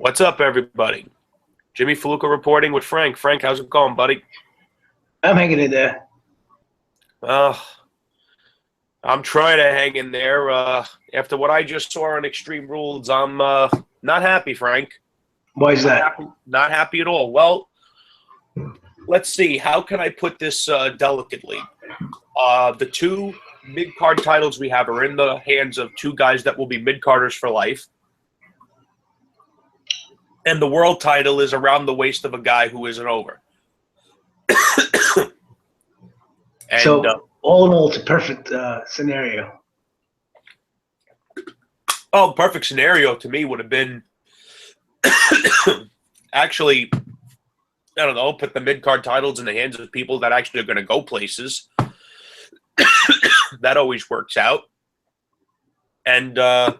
What's up, everybody? Jimmy Faluca reporting with Frank. Frank, how's it going, buddy? I'm hanging in there. Uh, I'm trying to hang in there. After what I just saw on Extreme Rules, I'm not happy, Frank. Why is that? Not happy at all. Well, let's see. How can I put this delicately? The two mid-card titles we have are in the hands of two guys that will be mid-carders for life. And the world title is around the waist of a guy who isn't over. And, so, all in all, it's a perfect scenario. Oh, perfect scenario to me would have been actually, I don't know, put the mid-card titles in the hands of people that actually are going to go places. That always works out. And as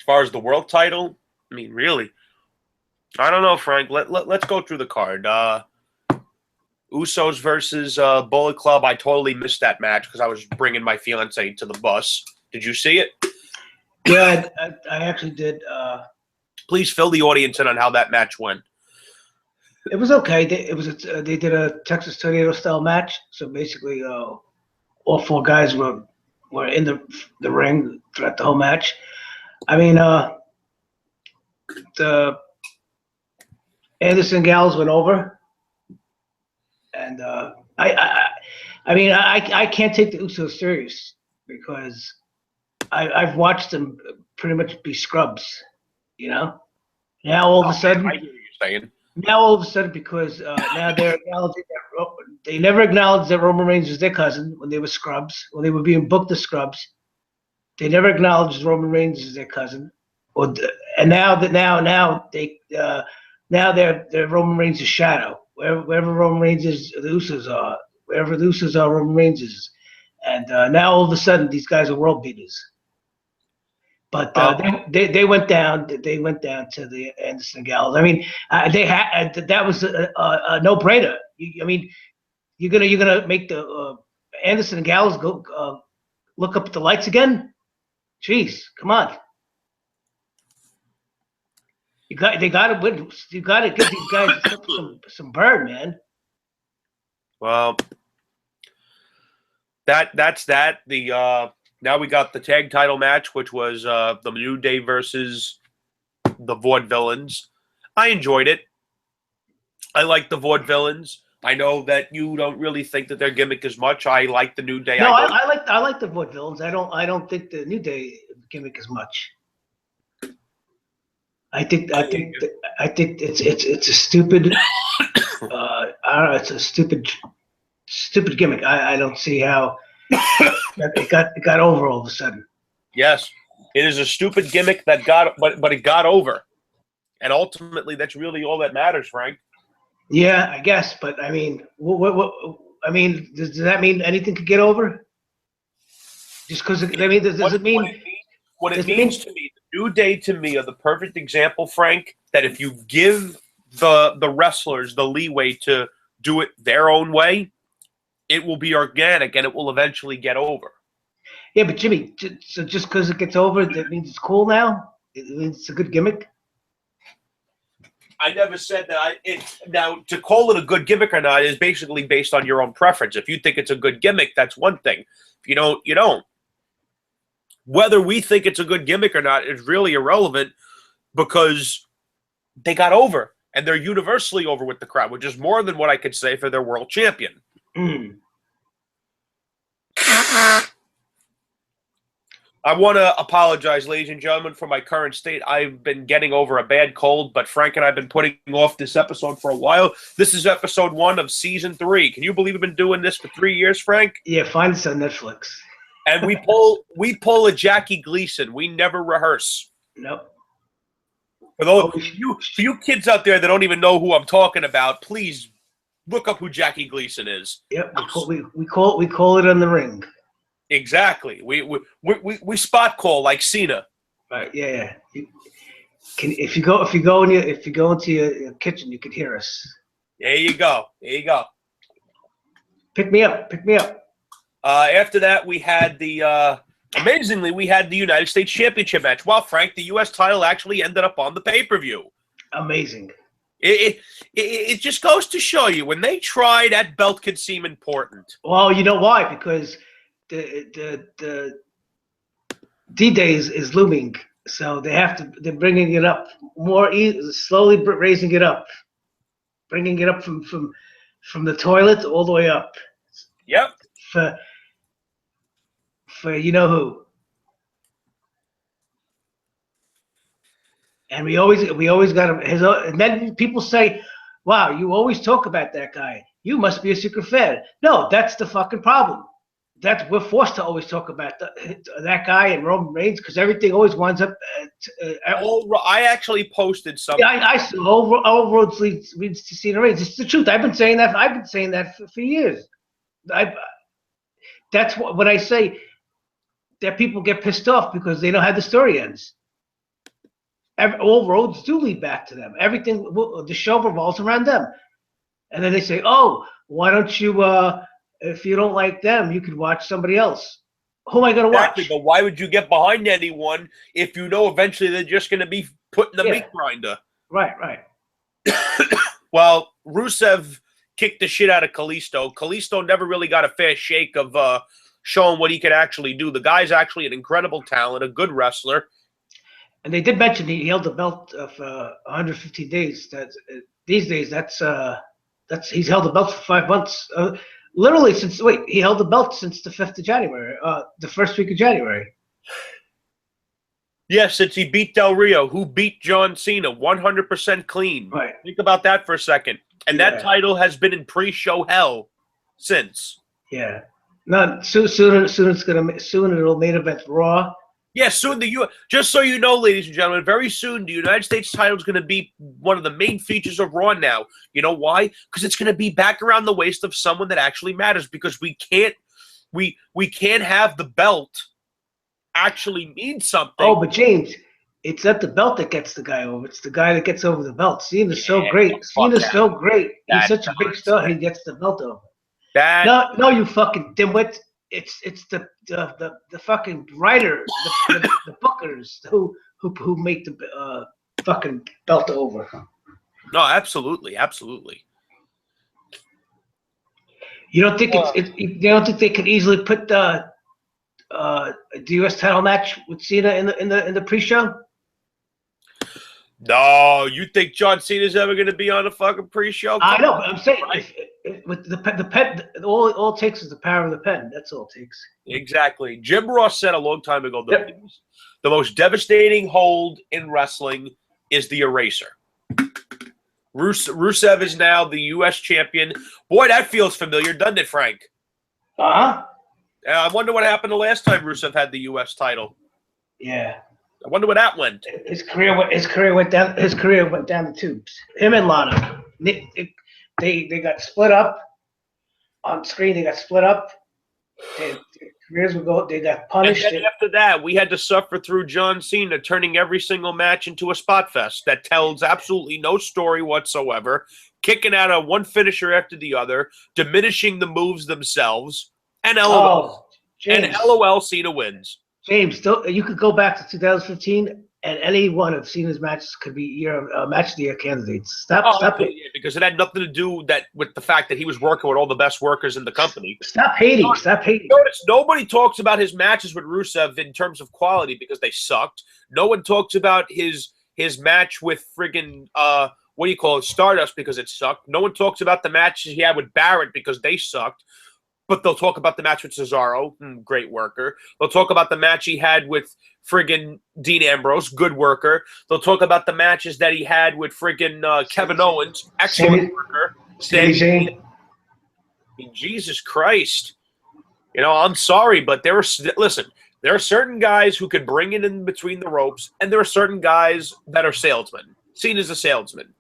far as the world title, I mean, really, I don't know, Frank. Let's go through the card. Usos versus Bullet Club. I totally missed that match because I was bringing my fiance to the bus. Did you see it? Yeah, I actually did. Please fill the audience in on how that match went. It was okay. They did a Texas Tornado style match. So basically, all four guys were in the ring throughout the whole match. I mean, the Anderson Gallows went over. And I mean, I can't take the Usos serious because I've watched them pretty much be scrubs, you know. Now all of a sudden, I hear you saying. Now all of a sudden, because now they're acknowledging that they never acknowledged that Roman Reigns was their cousin when they were scrubs, when they were being booked as scrubs. They never acknowledged Roman Reigns as their cousin, and now they're Roman Reigns' shadow. Wherever Roman Reigns is, the Usos are. Wherever the Usos are, Roman Reigns is. And now all of a sudden, these guys are world beaters. But they went down. They went down to the Anderson Gallows. I mean, that was a no-brainer. I mean, you're gonna make the Anderson Gallows go look up at the lights again? Jeez, come on. They got to win. You got to give these guys some burn, man. Well, that's that. Now we got the tag title match, which was the New Day versus the Vaudevillains. I enjoyed it. I like the Vaudevillains. I know that you don't really think that their gimmick is much. I like the New Day. No, I like the Vaudevillains. I don't think the New Day gimmick is much. I think it's a stupid. I don't know. It's a stupid gimmick. I don't see how it got over all of a sudden. Yes, it is a stupid gimmick that but it got over, and ultimately that's really all that matters, Frank. Yeah, I guess, but I mean, what I mean, does that mean anything could get over? Just because I mean, does it mean? What it means to me, the New Day to me are the perfect example, Frank, that if you give the wrestlers the leeway to do it their own way, it will be organic and it will eventually get over. Yeah, but Jimmy, so just because it gets over, that means it's cool now? It means it's a good gimmick? I never said that. Now, to call it a good gimmick or not is basically based on your own preference. If you think it's a good gimmick, that's one thing. If you don't, you don't. Whether we think it's a good gimmick or not is really irrelevant because they got over and they're universally over with the crowd, which is more than what I could say for their world champion. Mm. I want to apologize, ladies and gentlemen, for my current state. I've been getting over a bad cold, but Frank and I have been putting off this episode for a while. This is episode 1 of season 3. Can you believe we've been doing this for 3 years, Frank? Yeah, find us on Netflix. And we pull a Jackie Gleason. We never rehearse. Nope. For you kids out there that don't even know who I'm talking about, please look up who Jackie Gleason is. Yep, we call it on the ring. Exactly. We spot call like Cena. Right. Yeah. If you go into your kitchen, you can hear us. There you go. Pick me up. After that, we had amazingly, we had the United States Championship match. Well, Frank, the U.S. title actually ended up on the pay-per-view. amazing. It just goes to show you when they try, that belt can seem important. Well, you know why? Because the D-Day is looming, so they're bringing it up more slowly, raising it up, bringing it up from the toilet all the way up. Yep. For you know who. And we always got his. And then people say, "Wow, you always talk about that guy. You must be a secret fan." No, that's the fucking problem. We're forced to always talk about that guy and Roman Reigns because everything always winds up. I actually posted something. Yeah, I saw all roads leads to Cena Reigns. It's the truth. I've been saying that for years. That's what I say. That people get pissed off because they know how the story ends. All roads do lead back to them. Everything, the show revolves around them. And then they say, "Oh, why don't you? If you don't like them, you could watch somebody else." Who am I going to watch? Exactly, but why would you get behind anyone if you know eventually they're just going to be put in the meat grinder? Right. Well, Rusev kicked the shit out of Kalisto. Kalisto never really got a fair shake of showing what he could actually do. The guy's actually an incredible talent, a good wrestler. And they did mention he held the belt for 150 days. These days, he's held the belt for 5 months. Literally he held the belt since the 5th of January, the first week of January. Yeah, since he beat Del Rio, who beat John Cena 100% clean. Right. Think about that for a second. And that title has been in pre-show hell since. Yeah. No, soon it'll main event Raw. Yeah, soon just so you know, ladies and gentlemen, very soon the United States title is going to be one of the main features of Raw now. You know why? Because it's going to be back around the waist of someone that actually matters. Because we can't have the belt actually mean something. Oh, but James, it's not the belt that gets the guy over. It's the guy that gets over the belt. Cena's so great. Cena's so great. He's such a big star. He gets the belt over. No, you fucking dimwit. It's the fucking writer, the bookers who make the fucking belt over. No, absolutely. You don't think you don't think they could easily put the U.S. title match with Cena in the pre-show? No, you think John Cena's ever going to be on a fucking pre-show? I know, but I'm saying with the pen, all it takes is the power of the pen. That's all it takes. Exactly. Jim Ross said a long time ago that the most devastating hold in wrestling is the eraser. Rusev is now the U.S. champion. Boy, that feels familiar, doesn't it, Frank? Uh-huh. I wonder what happened the last time Rusev had the U.S. title. Yeah. I wonder where that went. His career went down the tubes. Him and Lana. They got split up on screen. They got split up. Their careers would go. They got punished. And then after that, we had to suffer through John Cena turning every single match into a spot fest that tells absolutely no story whatsoever, kicking out of one finisher after the other, diminishing the moves themselves, and LOL. And LOL, Cena wins. James, you could go back to 2015, and any one of Cena's matches could be your match of the year candidates. Stop it. Yeah, because it had nothing to do with the fact that he was working with all the best workers in the company. Stop hating. Notice, nobody talks about his matches with Rusev in terms of quality because they sucked. No one talks about his match with friggin' Stardust because it sucked. No one talks about the matches he had with Barrett because they sucked. But they'll talk about the match with Cesaro, great worker. They'll talk about the match he had with friggin' Dean Ambrose, good worker. They'll talk about the matches that he had with friggin' Kevin Owens, excellent worker. Sami. Jesus Christ. You know, I'm sorry, but there are certain guys who could bring it in between the ropes, and there are certain guys that are salesmen. Cena's a salesman.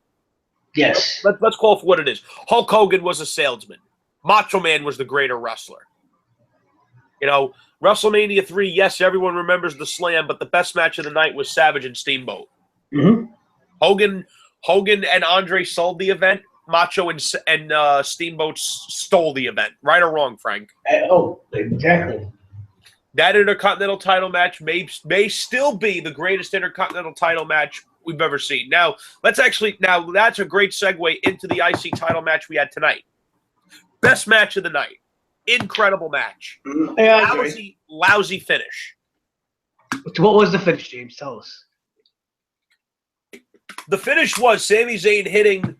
Yes. Let's call it for what it is. Hulk Hogan was a salesman. Macho Man was the greater wrestler. You know, WrestleMania 3, yes, everyone remembers the slam, but the best match of the night was Savage and Steamboat. Mm-hmm. Hogan and Andre sold the event. Macho and Steamboat stole the event. Right or wrong, Frank? Oh, exactly. That Intercontinental title match may still be the greatest Intercontinental title match we've ever seen. Now that's a great segue into the IC title match we had tonight. Best match of the night. Incredible match. Yeah, I agree. Lousy finish. What was the finish, James? Tell us. The finish was Sami Zayn hitting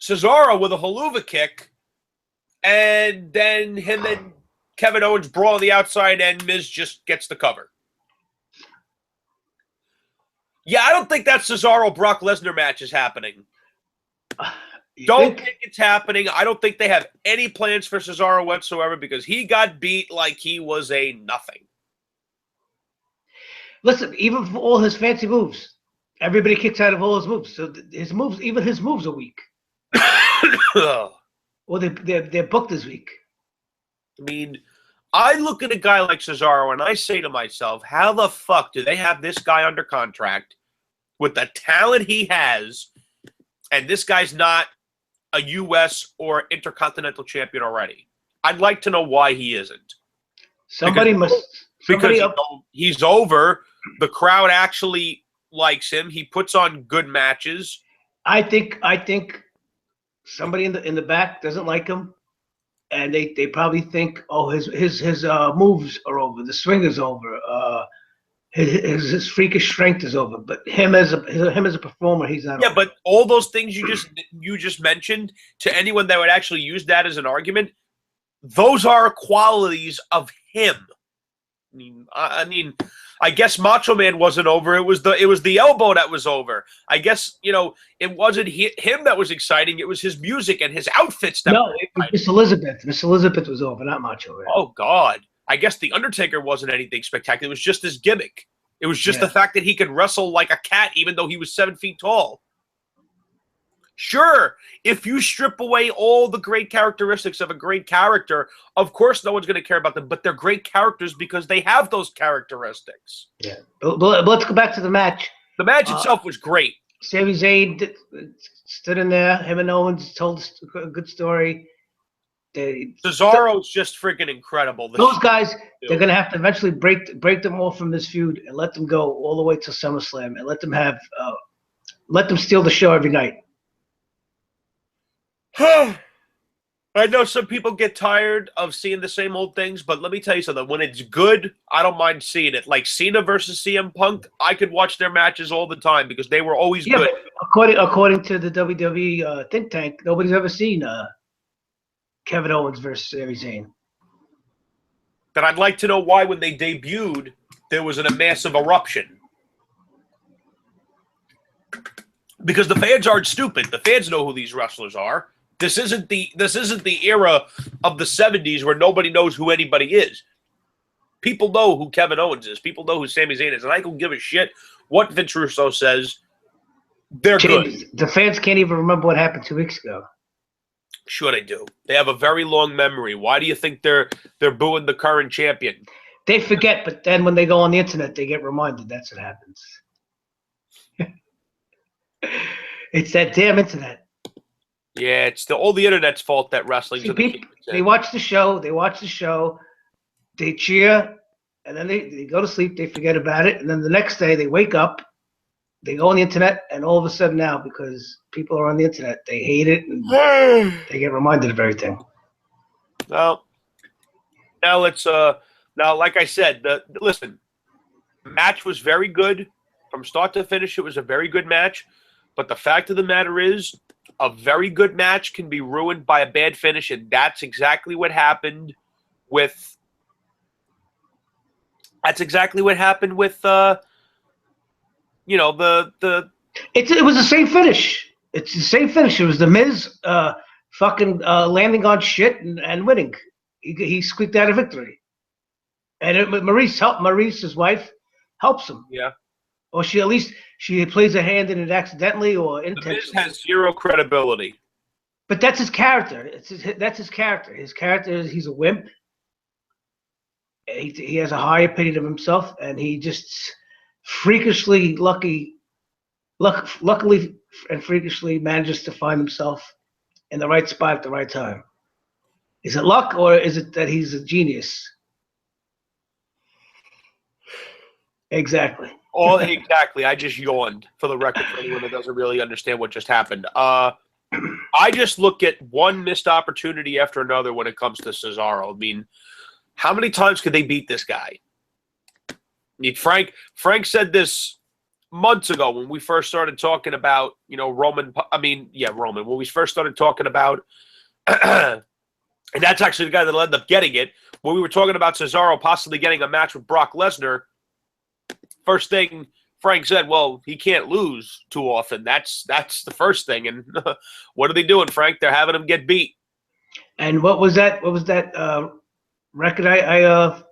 Cesaro with a haluva kick, and then him and Kevin Owens brawl on the outside, and Miz just gets the cover. Yeah, I don't think that Cesaro-Brock Lesnar match is happening. Don't think it's happening. I don't think they have any plans for Cesaro whatsoever because he got beat like he was a nothing. Listen, even for all his fancy moves, everybody kicks out of all his moves. So his moves, even his moves are weak. Or they're booked this week. I mean, I look at a guy like Cesaro and I say to myself, how the fuck do they have this guy under contract with the talent he has, and this guy's not a U.S. or Intercontinental champion already? I'd like to know why he isn't. He's over. The crowd actually likes him. He puts on good matches. I think somebody in the back doesn't like him, and they probably think, oh, his moves are over, the swing is over, his freakish strength is over. But him as a performer, he's not. Yeah, over. But all those things you just mentioned, to anyone that would actually use that as an argument, those are qualities of him. I mean, I guess Macho Man wasn't over. It was the elbow that was over. I guess, it wasn't him that was exciting. It was his music and his outfits that No, it was Miss Elizabeth. Miss Elizabeth was over, not Macho Man. Oh, God. I guess The Undertaker wasn't anything spectacular. It was just his gimmick. It was just the fact that he could wrestle like a cat even though he was 7 feet tall. Sure, if you strip away all the great characteristics of a great character, of course no one's going to care about them, but they're great characters because they have those characteristics. Yeah, but let's go back to the match. The match itself was great. Sami Zayn stood in there. Him and Owens told a good story. Cesaro's just freaking incredible. Those guys, they're going to have to eventually break them all from this feud and let them go all the way to SummerSlam and let them steal the show every night. I know some people get tired of seeing the same old things, but let me tell you something. When it's good, I don't mind seeing it. Like Cena versus CM Punk, I could watch their matches all the time because they were always good. According to the WWE think tank, nobody's ever seen Kevin Owens versus Sami Zayn. But I'd like to know why when they debuted, there was a massive eruption. Because the fans aren't stupid. The fans know who these wrestlers are. This isn't the era of the 70s where nobody knows who anybody is. People know who Kevin Owens is. People know who Sami Zayn is. And I don't give a shit what Vince Russo says. They're good. The fans can't even remember what happened 2 weeks ago. Sure they do. They have a very long memory. Why do you think they're booing the current champion? They forget, but then when they go on the internet, they get reminded. That's what happens. It's that damn internet. Yeah, it's all the internet's fault that wrestling's they watch the show, they cheer, and then they go to sleep, they forget about it, and then the next day they wake up, they go on the internet, and all of a sudden now, because people are on the internet, they hate it, and they get reminded of everything. Well, now let's like I said, listen, the match was very good. From start to finish, it was a very good match. But the fact of the matter is, a very good match can be ruined by a bad finish, and that's exactly what happened with. That's exactly what happened with. It was the same finish. It's the same finish. It was the Miz, landing on shit and winning. He squeaked out a victory, and Maurice's wife helps him. Yeah. Or she plays a hand in it accidentally or intentionally. The Miz has zero credibility. But that's his character. That's his character. His character is he's a wimp. He has a high opinion of himself, and he just luckily and freakishly manages to find himself in the right spot at the right time. Is it luck or is it that he's a genius? Exactly. All exactly. I just yawned for the record for anyone that doesn't really understand what just happened. I just look at one missed opportunity after another when it comes to Cesaro. I mean, how many times could they beat this guy? I mean, Frank said this months ago when we first started talking about, Roman. Roman. When we first started talking about, and that's actually the guy that'll end up getting it. When we were talking about Cesaro possibly getting a match with Brock Lesnar, first thing Frank said, well, he can't lose too often. That's the first thing. And what are they doing, Frank? They're having him get beat. And what was that record I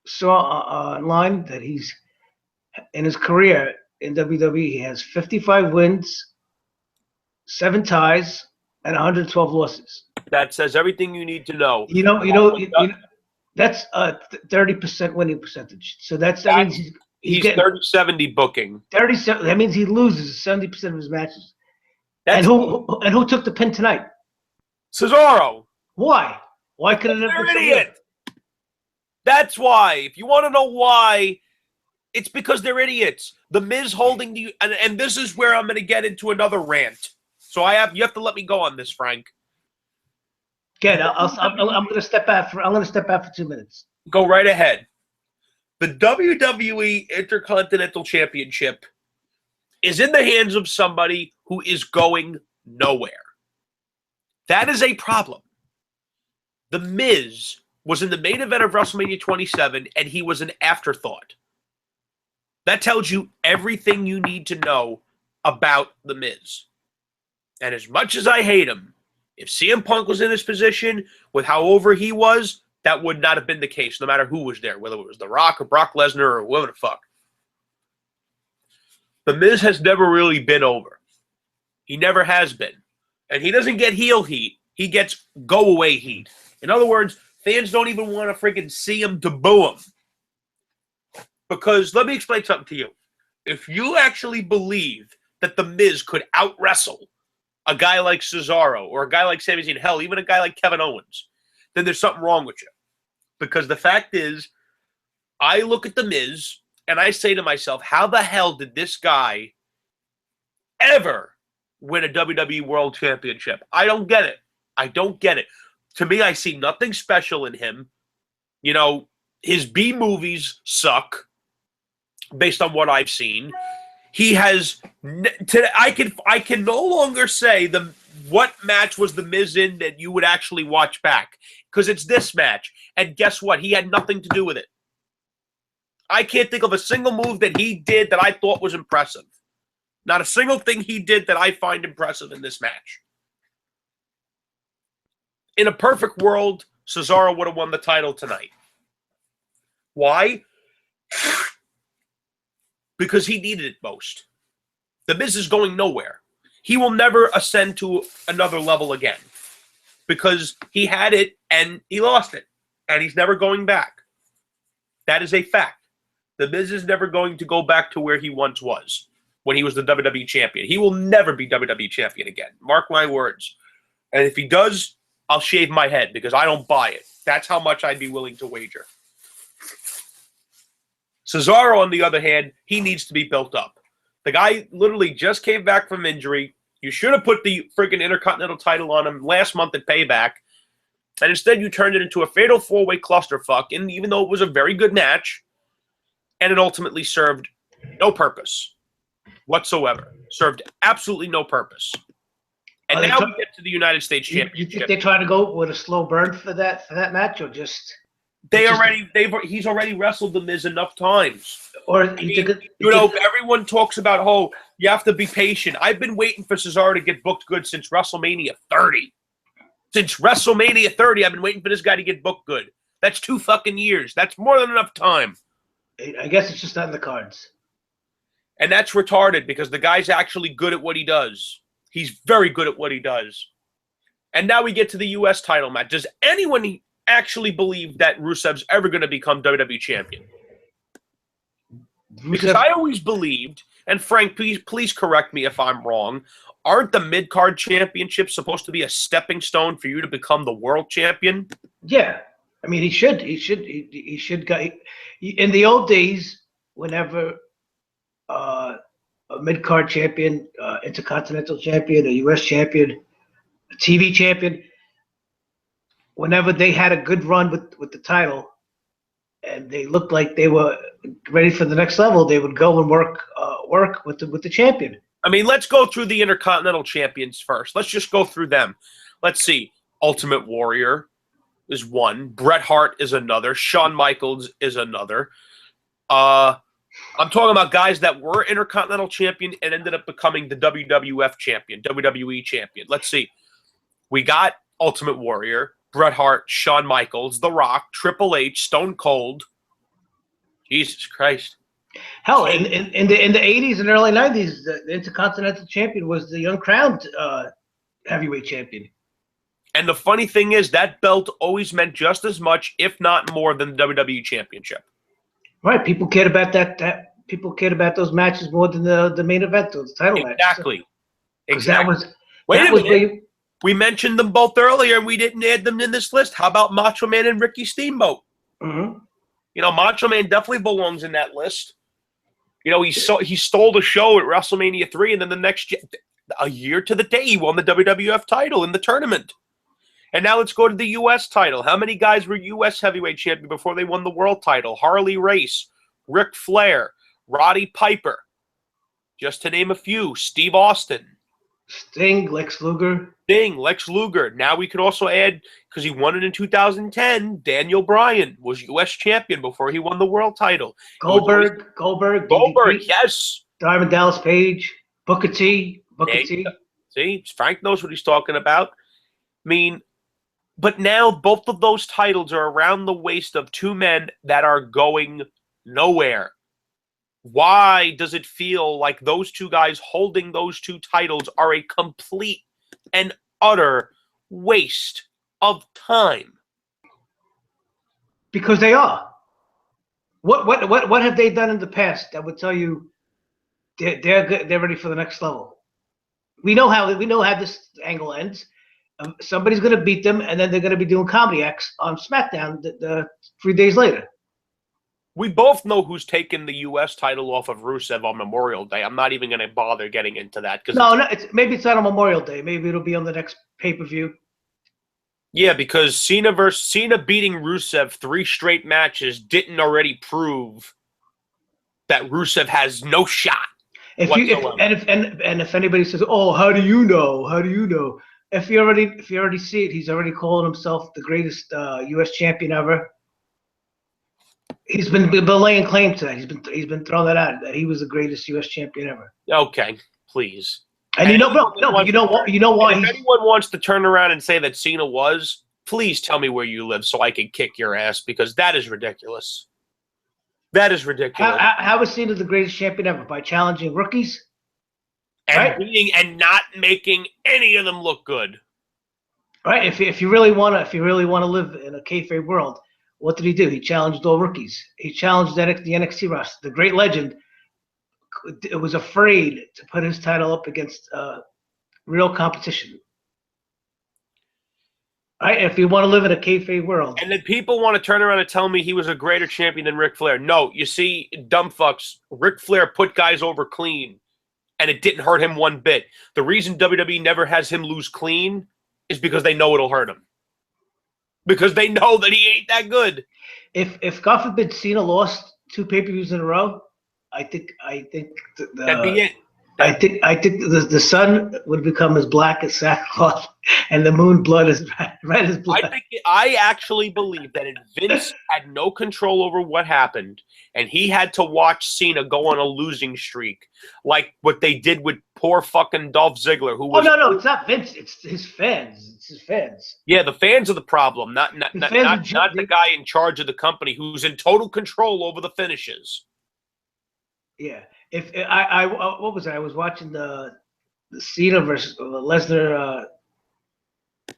saw online that he's in his career in WWE? He has 55 wins, 7 ties, and 112 losses. That says everything you need to know. That's a 30% winning percentage. So that means he's getting 30-70 booking. 37. That means he loses 70% of his matches. And who took the pin tonight? Cesaro. Why? Why couldn't it be idiot? That's why. If you want to know why, it's because they're idiots. The Miz holding the and this is where I'm going to get into another rant. So you have to let me go on this, Frank. Good. I'm going to step out for 2 minutes. Go right ahead. The WWE Intercontinental Championship is in the hands of somebody who is going nowhere. That is a problem. The Miz was in the main event of WrestleMania 27, and he was an afterthought. That tells you everything you need to know about The Miz. And as much as I hate him, if CM Punk was in this position with how over he was, that would not have been the case, no matter who was there, whether it was The Rock or Brock Lesnar or whoever the fuck. The Miz has never really been over. He never has been. And he doesn't get heel heat. He gets go-away heat. In other words, fans don't even want to freaking see him to boo him. Because let me explain something to you. If you actually believe that The Miz could out-wrestle a guy like Cesaro or a guy like Sami Zayn, hell, even a guy like Kevin Owens, then there's something wrong with you. Because the fact is, I look at The Miz and I say to myself, how the hell did this guy ever win a WWE World Championship? I don't get it. I don't get it. To me, I see nothing special in him. His B movies suck based on what I've seen. He has I can no longer say what match was The Miz in that you would actually watch back, because it's this match. And guess what? He had nothing to do with it. I can't think of a single move that he did that I thought was impressive. Not a single thing he did that I find impressive in this match. In a perfect world, Cesaro would have won the title tonight. Why? Because he needed it most. The Miz is going nowhere. He will never ascend to another level again. Because he had it and he lost it. And he's never going back. That is a fact. The Miz is never going to go back to where he once was when he was the WWE champion. He will never be WWE champion again. Mark my words. And if he does, I'll shave my head because I don't buy it. That's how much I'd be willing to wager. Cesaro, on the other hand, he needs to be built up. The guy literally just came back from injury. You should have put the freaking Intercontinental title on him last month at Payback. And instead you turned it into a fatal four-way clusterfuck. And even though it was a very good match, and it ultimately served no purpose whatsoever. Served absolutely no purpose. And now we get to the United States Championship. You think they try to go with a slow burn for that match, or just he's already wrestled The Miz enough times. Or everyone talks about you have to be patient. I've been waiting for Cesaro to get booked good since WrestleMania 30. Since WrestleMania 30, I've been waiting for this guy to get booked good. That's 2 fucking years. That's more than enough time. I guess it's just not in the cards. And that's retarded because the guy's actually good at what he does. He's very good at what he does. And now we get to the U.S. title match. Does anyone actually believe that Rusev's ever going to become WWE champion? Because I always believed, and Frank, please correct me if I'm wrong, aren't the mid-card championships supposed to be a stepping stone for you to become the world champion? Yeah. I mean, he should go. In the old days, whenever a mid-card champion, intercontinental champion, a U.S. champion, a TV champion. Whenever they had a good run with the title, and they looked like they were ready for the next level, they would go and work with the champion. I mean, let's go through the Intercontinental Champions first. Let's just go through them. Let's see. Ultimate Warrior is one. Bret Hart is another. Shawn Michaels is another. I'm talking about guys that were Intercontinental Champion and ended up becoming the WWF Champion, WWE Champion. Let's see. We got Ultimate Warrior, Bret Hart, Shawn Michaels, The Rock, Triple H, Stone Cold. Jesus Christ. Hell, in the 80s and early 90s, the Intercontinental Champion was the uncrowned heavyweight champion. And the funny thing is that belt always meant just as much, if not more, than the WWE Championship. Right. People cared about that. People cared about those matches more than the main event or the title match. Exactly. Wait a minute. We mentioned them both earlier, and we didn't add them in this list. How about Macho Man and Ricky Steamboat? Mm-hmm. You know, Macho Man definitely belongs in that list. You know, he stole the show at WrestleMania 3, and then a year to the day, he won the WWF title in the tournament. And now let's go to the U.S. title. How many guys were U.S. heavyweight champion before they won the world title? Harley Race, Ric Flair, Roddy Piper, just to name a few. Steve Austin. Sting, Lex Luger. Now we could also add, because he won it in 2010, Daniel Bryan was U.S. champion before he won the world title. Goldberg, yes. Diamond Dallas Page, Booker T. See, Frank knows what he's talking about. I mean, but now both of those titles are around the waist of two men that are going nowhere. Why does it feel like those two guys holding those two titles are a complete and utter waste of time? Because they are. What have they done in the past that would tell you they're ready for the next level? We know how this angle ends. Somebody's going to beat them, and then they're going to be doing comedy acts on SmackDown 3 days later. We both know who's taken the U.S. title off of Rusev on Memorial Day. I'm not even going to bother getting into that. Maybe it's not on Memorial Day. Maybe it'll be on the next pay-per-view. Yeah, because Cena beating Rusev 3 straight matches didn't already prove that Rusev has no shot. If anybody says, "Oh, how do you know? How do you know?" If you already see it, he's already calling himself the greatest U.S. champion ever. He's been laying claim to that. He's been throwing that out that he was the greatest U.S. champion ever. Okay, please. And you know why? If anyone wants to turn around and say that Cena was, please tell me where you live so I can kick your ass, because that is ridiculous. That is ridiculous. How is Cena the greatest champion ever? By challenging rookies? And and not making any of them look good. Right. If you really want to live in a kayfabe world, what did he do? He challenged all rookies. He challenged the NXT roster. The great legend was afraid to put his title up against real competition. Right? If you want to live in a kayfabe world. And then people want to turn around and tell me he was a greater champion than Ric Flair. No, you see, dumb fucks, Ric Flair put guys over clean, and it didn't hurt him one bit. The reason WWE never has him lose clean is because they know it'll hurt him. Because they know that he ain't that good. If God forbid Cena lost 2 pay-per-views in a row, I think that'd be it. I think the sun would become as black as sackcloth, and the moon blood as red as blood. I actually believe that if Vince had no control over what happened, and he had to watch Cena go on a losing streak, like what they did with poor fucking Dolph Ziggler, who was no, it's not Vince, it's his fans. It's his fans. Yeah, the fans are the problem, not the guy in charge of the company who's in total control over the finishes. Yeah. If I what was it? I was watching the Cena versus Lesnar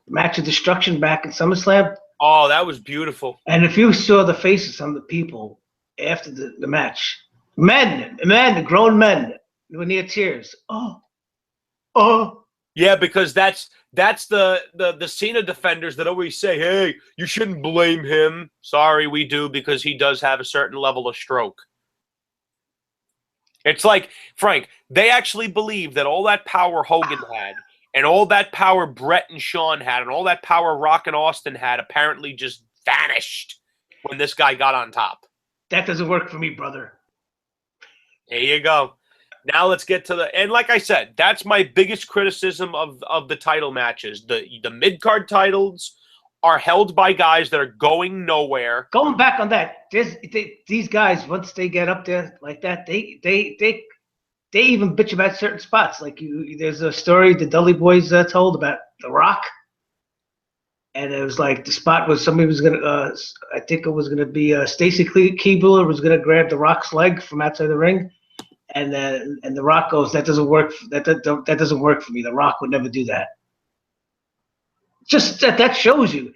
match of destruction back in SummerSlam. Oh, that was beautiful. And if you saw the faces on the people after the match, grown men, were near tears. Oh. Yeah, because that's the Cena defenders that always say, "Hey, you shouldn't blame him." Sorry, we do, because he does have a certain level of stroke. It's like, Frank, they actually believe that all that power Hogan had and all that power Brett and Shawn had and all that power Rock and Austin had apparently just vanished when this guy got on top. That doesn't work for me, brother. There you go. Now let's get to and like I said, that's my biggest criticism of the title matches. The mid-card titles are held by guys that are going nowhere. Going back on that, these guys, once they get up there like that, they even bitch about certain spots. Like there's a story the Dudley Boys told about The Rock, and it was like the spot was somebody was gonna, I think it was gonna be Stacy Keibler was gonna grab The Rock's leg from outside the ring, and The Rock goes, that doesn't work. That doesn't work for me. The Rock would never do that. Just that shows you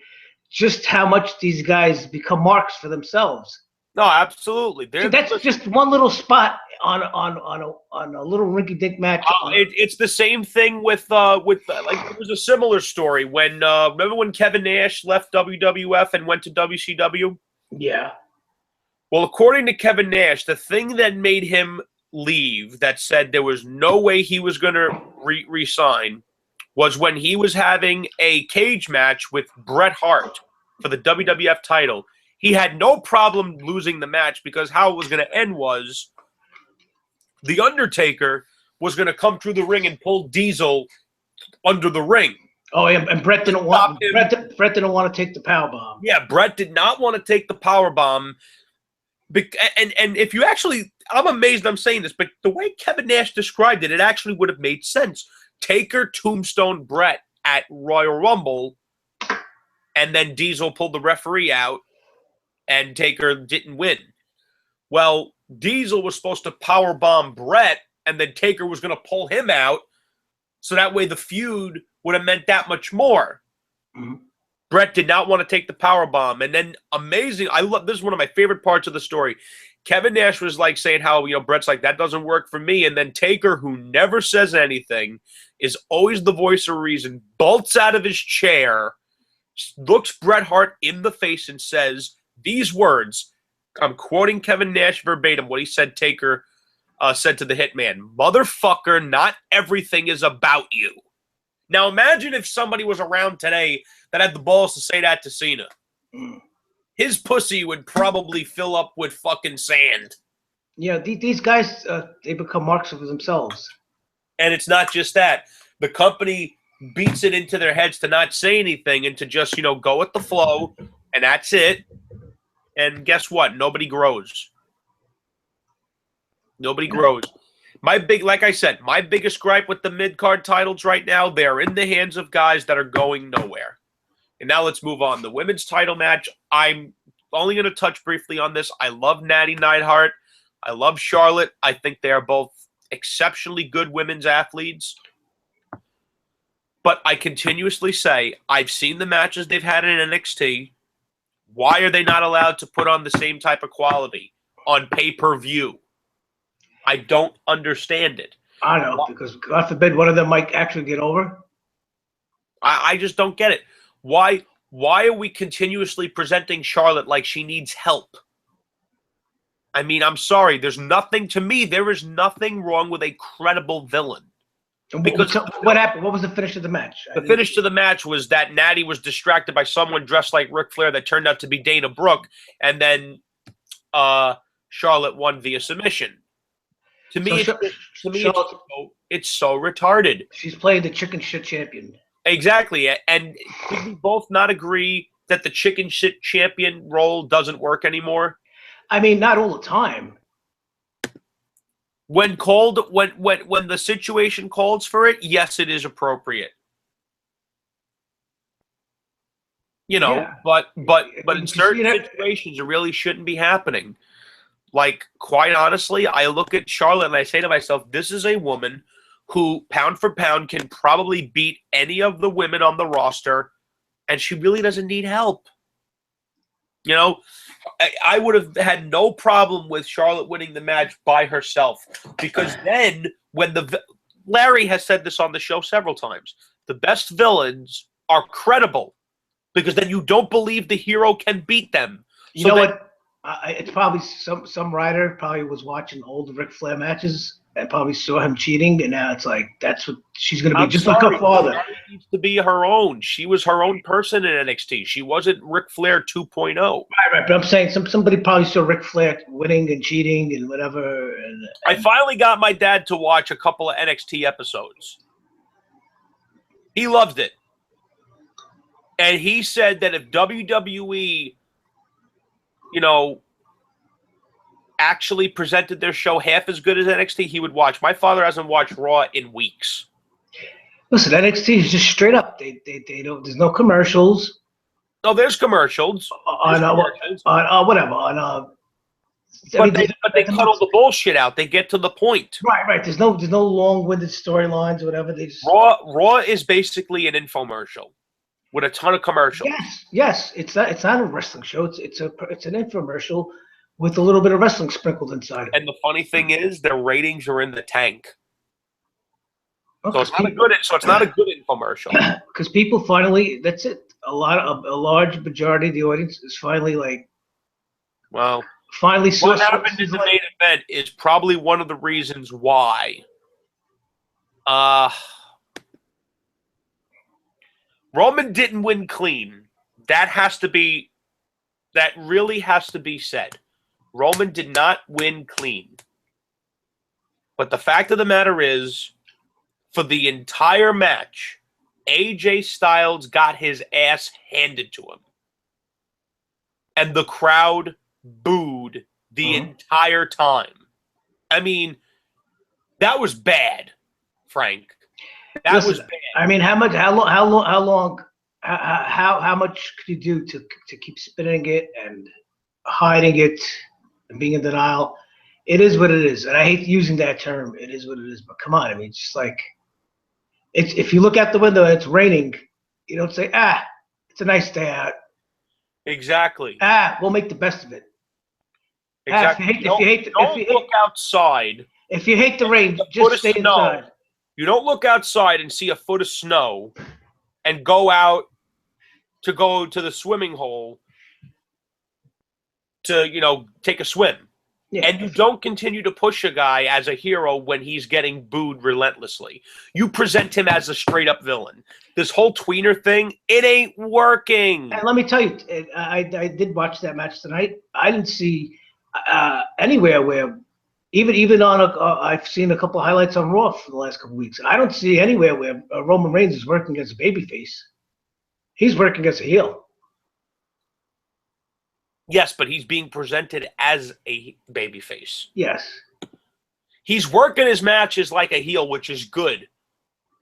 just how much these guys become marks for themselves. No, absolutely. That's just one little spot on a little rinky-dink match. It's the same thing with like there was a similar story when remember when Kevin Nash left WWF and went to WCW? Yeah. Well, according to Kevin Nash, the thing that made him leave, that said there was no way he was going to resign, was when he was having a cage match with Bret Hart for the WWF title. He had no problem losing the match because how it was going to end was The Undertaker was going to come through the ring and pull Diesel under the ring. Oh, yeah, and Bret didn't want Bret didn't want to take the power bomb. Yeah, Bret did not want to take the power bomb. And if you actually, I'm amazed I'm saying this, but the way Kevin Nash described it, it actually would have made sense. Taker tombstone Bret at Royal Rumble, and then Diesel pulled the referee out, and Taker didn't win. Well, Diesel was supposed to powerbomb Bret, and then Taker was going to pull him out, so that way the feud would have meant that much more. Mm-hmm. Bret did not want to take the powerbomb, and then amazing. This is one of my favorite parts of the story. Kevin Nash was like saying how, Bret's like, that doesn't work for me. And then Taker, who never says anything, is always the voice of reason, bolts out of his chair, looks Bret Hart in the face and says these words. I'm quoting Kevin Nash verbatim, what he said Taker said to the Hitman. Motherfucker, not everything is about you. Now imagine if somebody was around today that had the balls to say that to Cena. His pussy would probably fill up with fucking sand. Yeah, these guys, they become marks for themselves. And it's not just that. The company beats it into their heads to not say anything and to just, go with the flow, and that's it. And guess what? Nobody grows. Nobody grows. Like I said, my biggest gripe with the mid-card titles right now, they're in the hands of guys that are going nowhere. And now let's move on. The women's title match, I'm only going to touch briefly on this. I love Natty Neidhart. I love Charlotte. I think they are both exceptionally good women's athletes. But I continuously say, I've seen the matches they've had in NXT. Why are they not allowed to put on the same type of quality on pay-per-view? I don't understand it. I know, because God forbid one of them might actually get over. I just don't get it. Why are we continuously presenting Charlotte like she needs help? I mean, I'm sorry. There is nothing wrong with a credible villain. Because what happened? What was the finish of the match? The finish to the match was that Natty was distracted by someone dressed like Ric Flair that turned out to be Dana Brooke, and then Charlotte won via submission. To me, it's so retarded. She's playing the chicken shit champion. Exactly. And did we both not agree that the chicken shit champion role doesn't work anymore? I mean, not all the time. When the situation calls for it, yes, it is appropriate. Yeah. But in certain situations, it really shouldn't be happening. Like, quite honestly, I look at Charlotte and I say to myself, this is a woman who, pound for pound, can probably beat any of the women on the roster, and she really doesn't need help. I would have had no problem with Charlotte winning the match by herself, because then when Larry has said this on the show several times, the best villains are credible, because then you don't believe the hero can beat them. You know what? It's probably some writer probably was watching old Ric Flair matches and probably saw him cheating, and now it's like that's what she's going to be, I'm just like her sorry, father. Charlotte needs to be her own. She was her own person in NXT. She wasn't Ric Flair 2.0. Right. But I'm saying somebody probably saw Ric Flair winning and cheating and whatever. And I finally got my dad to watch a couple of NXT episodes. He loved it. And he said that if WWE, actually presented their show half as good as NXT, he would watch. My father hasn't watched Raw in weeks. listen, NXT is just straight up. They don't. There's no commercials. No, there's commercials. On whatever on. But they cut all the bullshit out. They get to the point. Right. There's no long-winded storylines or whatever. They just Raw is basically an infomercial with a ton of commercials. Yes. It's not a wrestling show. It's an infomercial with a little bit of wrestling sprinkled inside of it. And the funny thing is, their ratings are in the tank. Okay, So it's not a good infomercial. Because people finally, that's it. A large majority of the audience is finally like, well, finally saw what happened in the main event is probably one of the reasons why. Roman didn't win clean. That really has to be said. Roman did not win clean. But the fact of the matter is, for the entire match, AJ Styles got his ass handed to him. And the crowd booed the entire time. I mean, that was bad, Frank. That was bad. I mean, how much could you do to keep spinning it and hiding it and being in denial? It is what it is, and I hate using that term. It is what it is, but come on, I mean, it's just like if you look out the window and it's raining, you don't say, it's a nice day out. Exactly. We'll make the best of it. Exactly. Don't look outside. If you hate the rain, just stay inside. You don't look outside and see a foot of snow and go out to go to the swimming hole to, take a swim. Yeah. And you don't continue to push a guy as a hero when he's getting booed relentlessly. You present him as a straight-up villain. This whole tweener thing, it ain't working. And let me tell you, I did watch that match tonight. I didn't see anywhere where, even on I've seen a couple of highlights on Raw for the last couple of weeks. I don't see anywhere where Roman Reigns is working as a babyface. He's working as a heel. Yes, but he's being presented as a babyface. Yes. He's working his matches like a heel, which is good.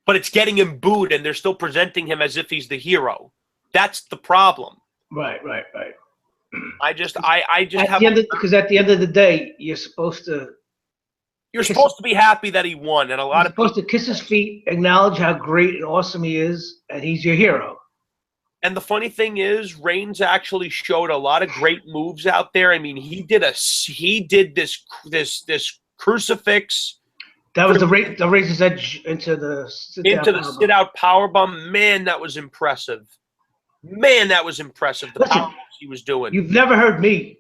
But it's getting him booed, and they're still presenting him as if he's the hero. That's the problem. Right. Because at the end of the day, you're supposed to be happy that he won, and you're supposed to kiss his feet, acknowledge how great and awesome he is, and he's your hero. And the funny thing is, Reigns actually showed a lot of great moves out there. I mean, he did this crucifix. That was the Razor's Edge into the sit out powerbomb. Man, that was impressive. The power he was doing. You've never heard me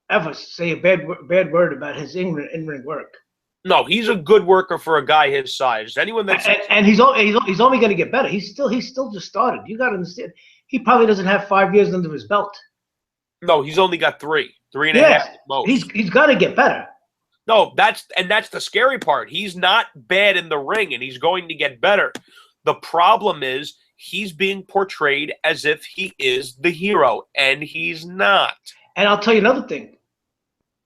ever say a bad word about his in-ring work. No, he's a good worker for a guy his size. Anyone that's and he's only going to get better. He's still just started. You got to understand. He probably doesn't have 5 years under his belt. No, he's only got 3 and a half at most. He's got to get better. No, that's the scary part. He's not bad in the ring, and he's going to get better. The problem is he's being portrayed as if he is the hero, and he's not. And I'll tell you another thing.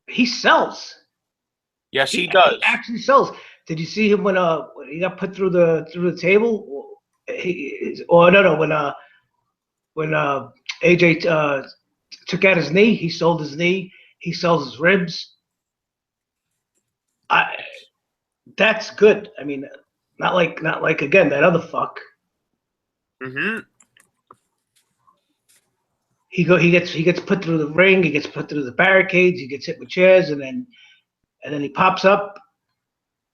He sells. Yes, he does. He actually sells. Did you see him when he got put through the table? When AJ took out his knee, he sold his knee. He sells his ribs. That's good. I mean, not like again that other fuck. Mm-hmm. He gets put through the ring. He gets put through the barricades. He gets hit with chairs, and then he pops up,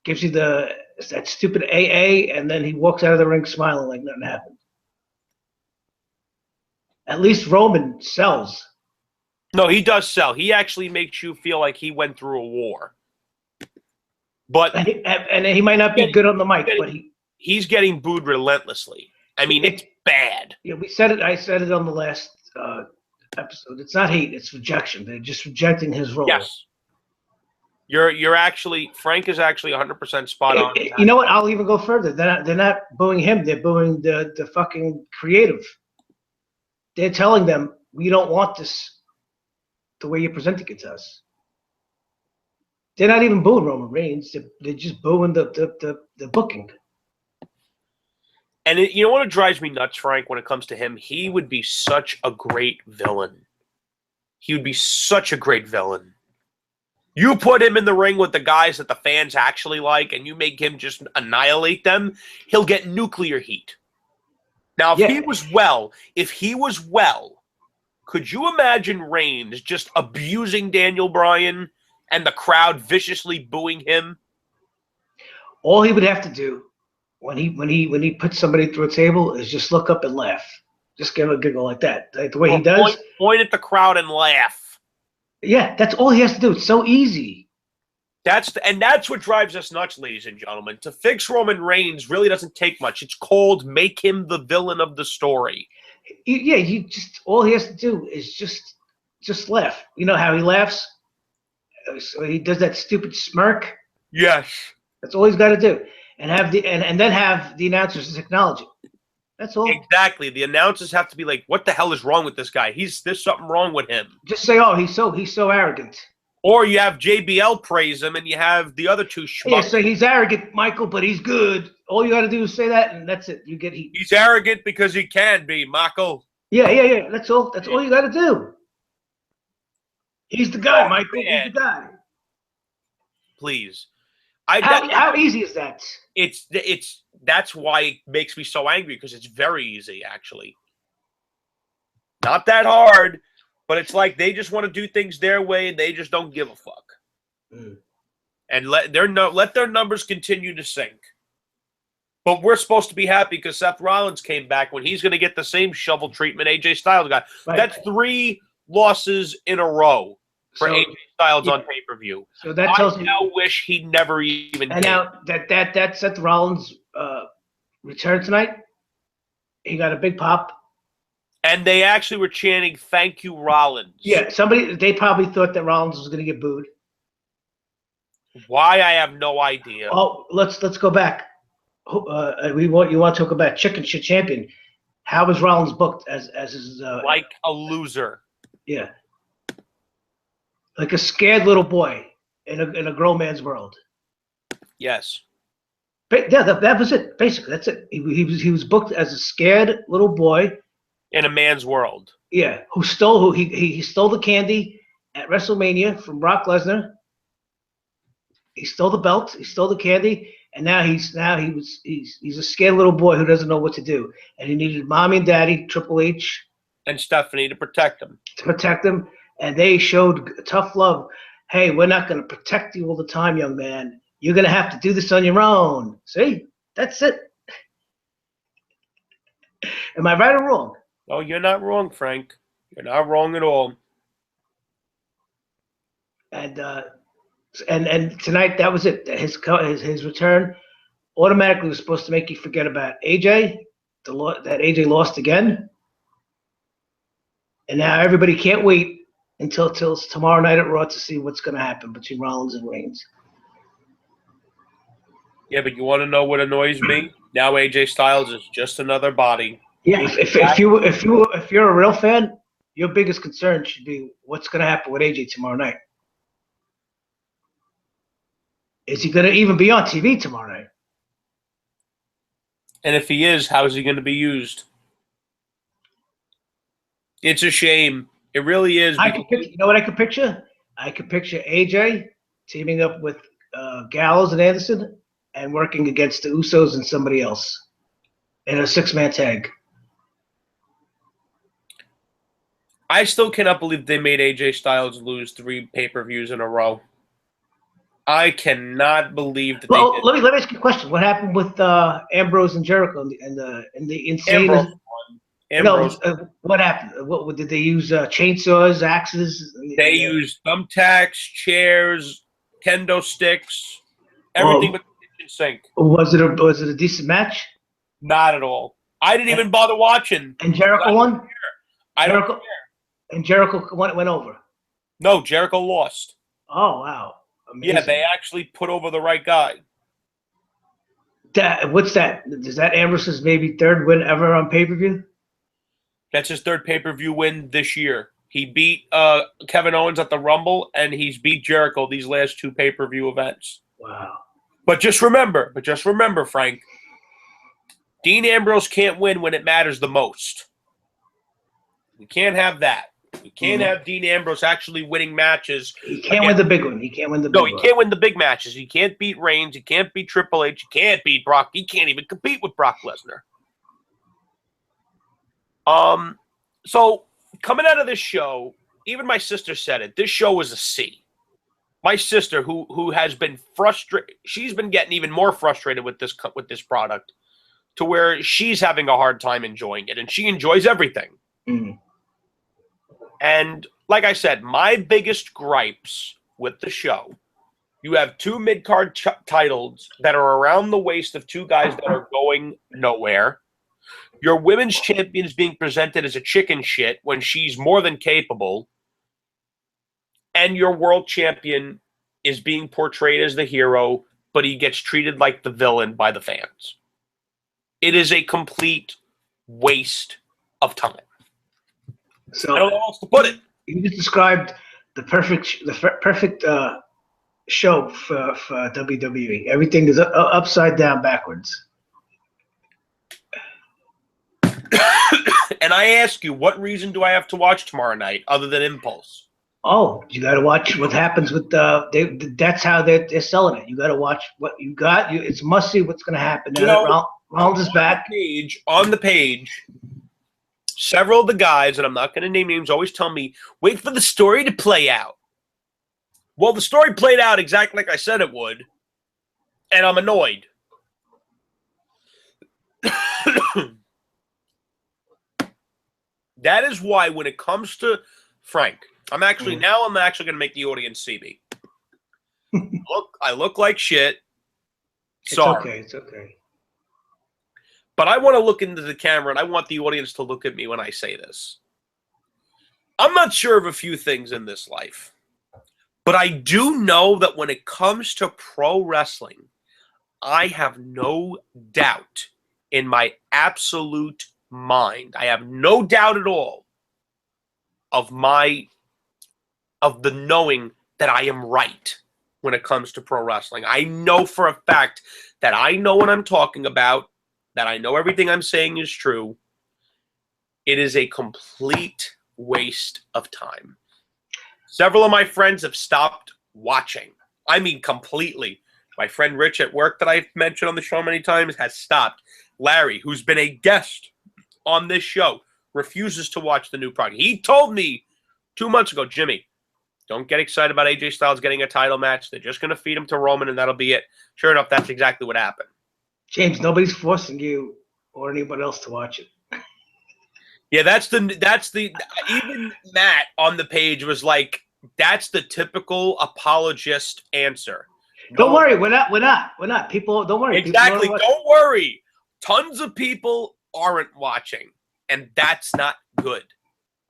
gives you that stupid AA, and then he walks out of the ring smiling like nothing happened. At least Roman sells. No, he does sell. He actually makes you feel like he went through a war. But And he might not be good on the mic, but he's getting booed relentlessly. I mean, it's bad. Yeah, we said it. I said it on the last episode. It's not hate; it's rejection. They're just rejecting his role. Yes. You're actually Frank is actually 100% spot on. You know what? I'll even go further. They're not booing him. They're booing the fucking creative. They're telling them we don't want this the way you're presenting it to us. They're not even booing Roman Reigns. They're just booing the booking. And you know what drives me nuts, Frank, when it comes to him? He would be such a great villain. He would be such a great villain. You put him in the ring with the guys that the fans actually like, and you make him just annihilate them, he'll get nuclear heat. Now, if he was well, could you imagine Reigns just abusing Daniel Bryan and the crowd viciously booing him? All he would have to do when he puts somebody through a table is just look up and laugh. Just give a giggle like that. Like the way he does. Point at the crowd and laugh. Yeah, that's all he has to do. It's so easy. That's what drives us nuts, ladies and gentlemen. To fix Roman Reigns really doesn't take much. It's called make him the villain of the story. Yeah, all he has to do is just laugh. You know how he laughs? So he does that stupid smirk. Yes. That's all he's got to do. And then have the announcers acknowledge it. That's all. Exactly. The announcers have to be like, "What the hell is wrong with this guy? There's something wrong with him." Just say, "Oh, he's so arrogant." Or you have JBL praise him, and you have the other two schmucks. Yeah, so he's arrogant, Michael, but he's good. All you got to do is say that, and that's it. You get heat. He's arrogant because he can be, Michael. Yeah. That's all. That's all you got to do. He's the guy, Michael. Man. He's the guy. Please. How easy is that? That's why it makes me so angry, because it's very easy, actually. Not that hard, but it's like they just want to do things their way and they just don't give a fuck. And let their numbers continue to sink. But we're supposed to be happy because Seth Rollins came back when he's going to get the same shovel treatment AJ Styles got. Right. That's 3 losses in a row for AJ Styles on pay-per-view. So that tells me. I now wish he never even came. Now that Seth Rollins return tonight, he got a big pop. And they actually were chanting, "Thank you, Rollins." Yeah, they probably thought that Rollins was going to get booed. Why, I have no idea. Oh, let's go back. You want to talk about Chicken Shit Champion? How was Rollins booked as his like a loser? Yeah, like a scared little boy in a grown man's world. Yes. But yeah, that was it. Basically, that's it. He was booked as a scared little boy in a man's world. Yeah, he stole the candy at WrestleMania from Brock Lesnar. He stole the belt. He stole the candy, and now he's a scared little boy who doesn't know what to do, and he needed mommy and daddy, Triple H, and Stephanie to protect him. And they showed tough love. Hey, we're not going to protect you all the time, young man. You're going to have to do this on your own. See, that's it. Am I right or wrong? Oh, you're not wrong, Frank. You're not wrong at all. And tonight, that was it. His return automatically was supposed to make you forget about AJ. That AJ lost again, and now everybody can't wait until tomorrow night at Raw to see what's going to happen between Rollins and Reigns. Yeah, but you want to know what annoys me? Now AJ Styles is just another body. Yeah, if you're a real fan, your biggest concern should be what's going to happen with AJ tomorrow night. Is he going to even be on TV tomorrow night? And if he is, how is he going to be used? It's a shame. It really is. You know what I could picture? I could picture AJ teaming up with Gallows and Anderson and working against the Usos and somebody else in a 6-man tag. I still cannot believe they made AJ Styles lose 3 pay-per-views in a row. I cannot believe that they did. Let me ask you a question. What happened with Ambrose and Jericho and the insane? Ambrose. What happened? What did they use? Chainsaws, axes? They used thumbtacks, chairs, kendo sticks, everything but the kitchen sink. Was it a decent match? Not at all. I didn't even bother watching. And Jericho won. I don't care. And Jericho went over. No, Jericho lost. Oh wow! Amazing. Yeah, they actually put over the right guy. What's that? Is that Ambrose's maybe third win ever on pay-per-view? That's his third pay-per-view win this year. He beat Kevin Owens at the Rumble, and he's beat Jericho these last 2 pay-per-view events. Wow. But just remember, Frank, Dean Ambrose can't win when it matters the most. We can't have that. We can't have Dean Ambrose actually winning matches. He can't win the big one. He can't win the big one. No, he can't win the big matches. He can't beat Reigns. He can't beat Triple H. He can't beat Brock. He can't even compete with Brock Lesnar. So coming out of this show, even my sister said it. This show was a C. My sister, who has been frustrated, she's been getting even more frustrated with this product, to where she's having a hard time enjoying it, and she enjoys everything. Mm-hmm. And like I said, my biggest gripes with the show, you have 2 mid-card titles that are around the waist of 2 guys that are going nowhere. Your women's champion is being presented as a chicken shit when she's more than capable. And your world champion is being portrayed as the hero, but he gets treated like the villain by the fans. It is a complete waste of time. So I don't know how else to put it. You just described the perfect show for WWE. Everything is upside down, backwards. And I ask you, what reason do I have to watch tomorrow night other than Impulse? Oh, you got to watch what happens with that's how they're selling it. You got to watch what you got. It's must see what's going to happen. Rollins is back. On the page, several of the guys, and I'm not going to name names, always tell me, wait for the story to play out. Well, the story played out exactly like I said it would, and I'm annoyed. That is why when it comes to Frank, I'm actually going to make the audience see me. I look like shit. Sorry. It's okay. But I want to look into the camera, and I want the audience to look at me when I say this. I'm not sure of a few things in this life, but I do know that when it comes to pro wrestling, I have no doubt in my absolute mind. I have no doubt at all of the knowing that I am right when it comes to pro wrestling. I know for a fact that I know what I'm talking about, that I know everything I'm saying is true. It is a complete waste of time. Several of my friends have stopped watching. I mean, completely. My friend Rich at work that I've mentioned on the show many times has stopped. Larry, who's been a guest on this show, refuses to watch the new product. He told me 2 months ago, Jimmy, don't get excited about AJ Styles getting a title match. They're just going to feed him to Roman, and that'll be it. Sure enough, that's exactly what happened. James, nobody's forcing you or anybody else to watch it. Yeah, that's the even Matt on the page was like, that's the typical apologist answer. Don't worry, we're not. People, don't worry. Exactly. Don't worry. Tons of people aren't watching, and that's not good.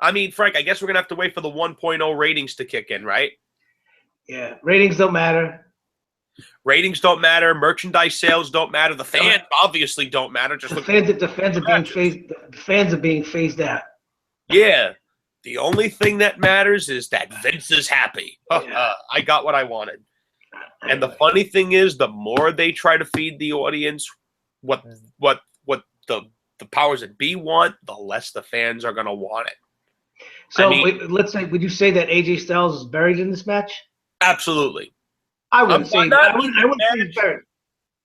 I mean, Frank, I guess we're going to have to wait for the 1.0 ratings to kick in, right? Yeah, ratings don't matter. Ratings don't matter. Merchandise sales don't matter. The fans obviously don't matter. Just the fans are being phased out. Yeah. The only thing that matters is that Vince is happy. Yeah. I got what I wanted. And the funny thing is, the more they try to feed the audience what the powers that be want, the less the fans are going to want it. So let's say, would you say that AJ Styles is buried in this match? Absolutely. I wouldn't say he's buried.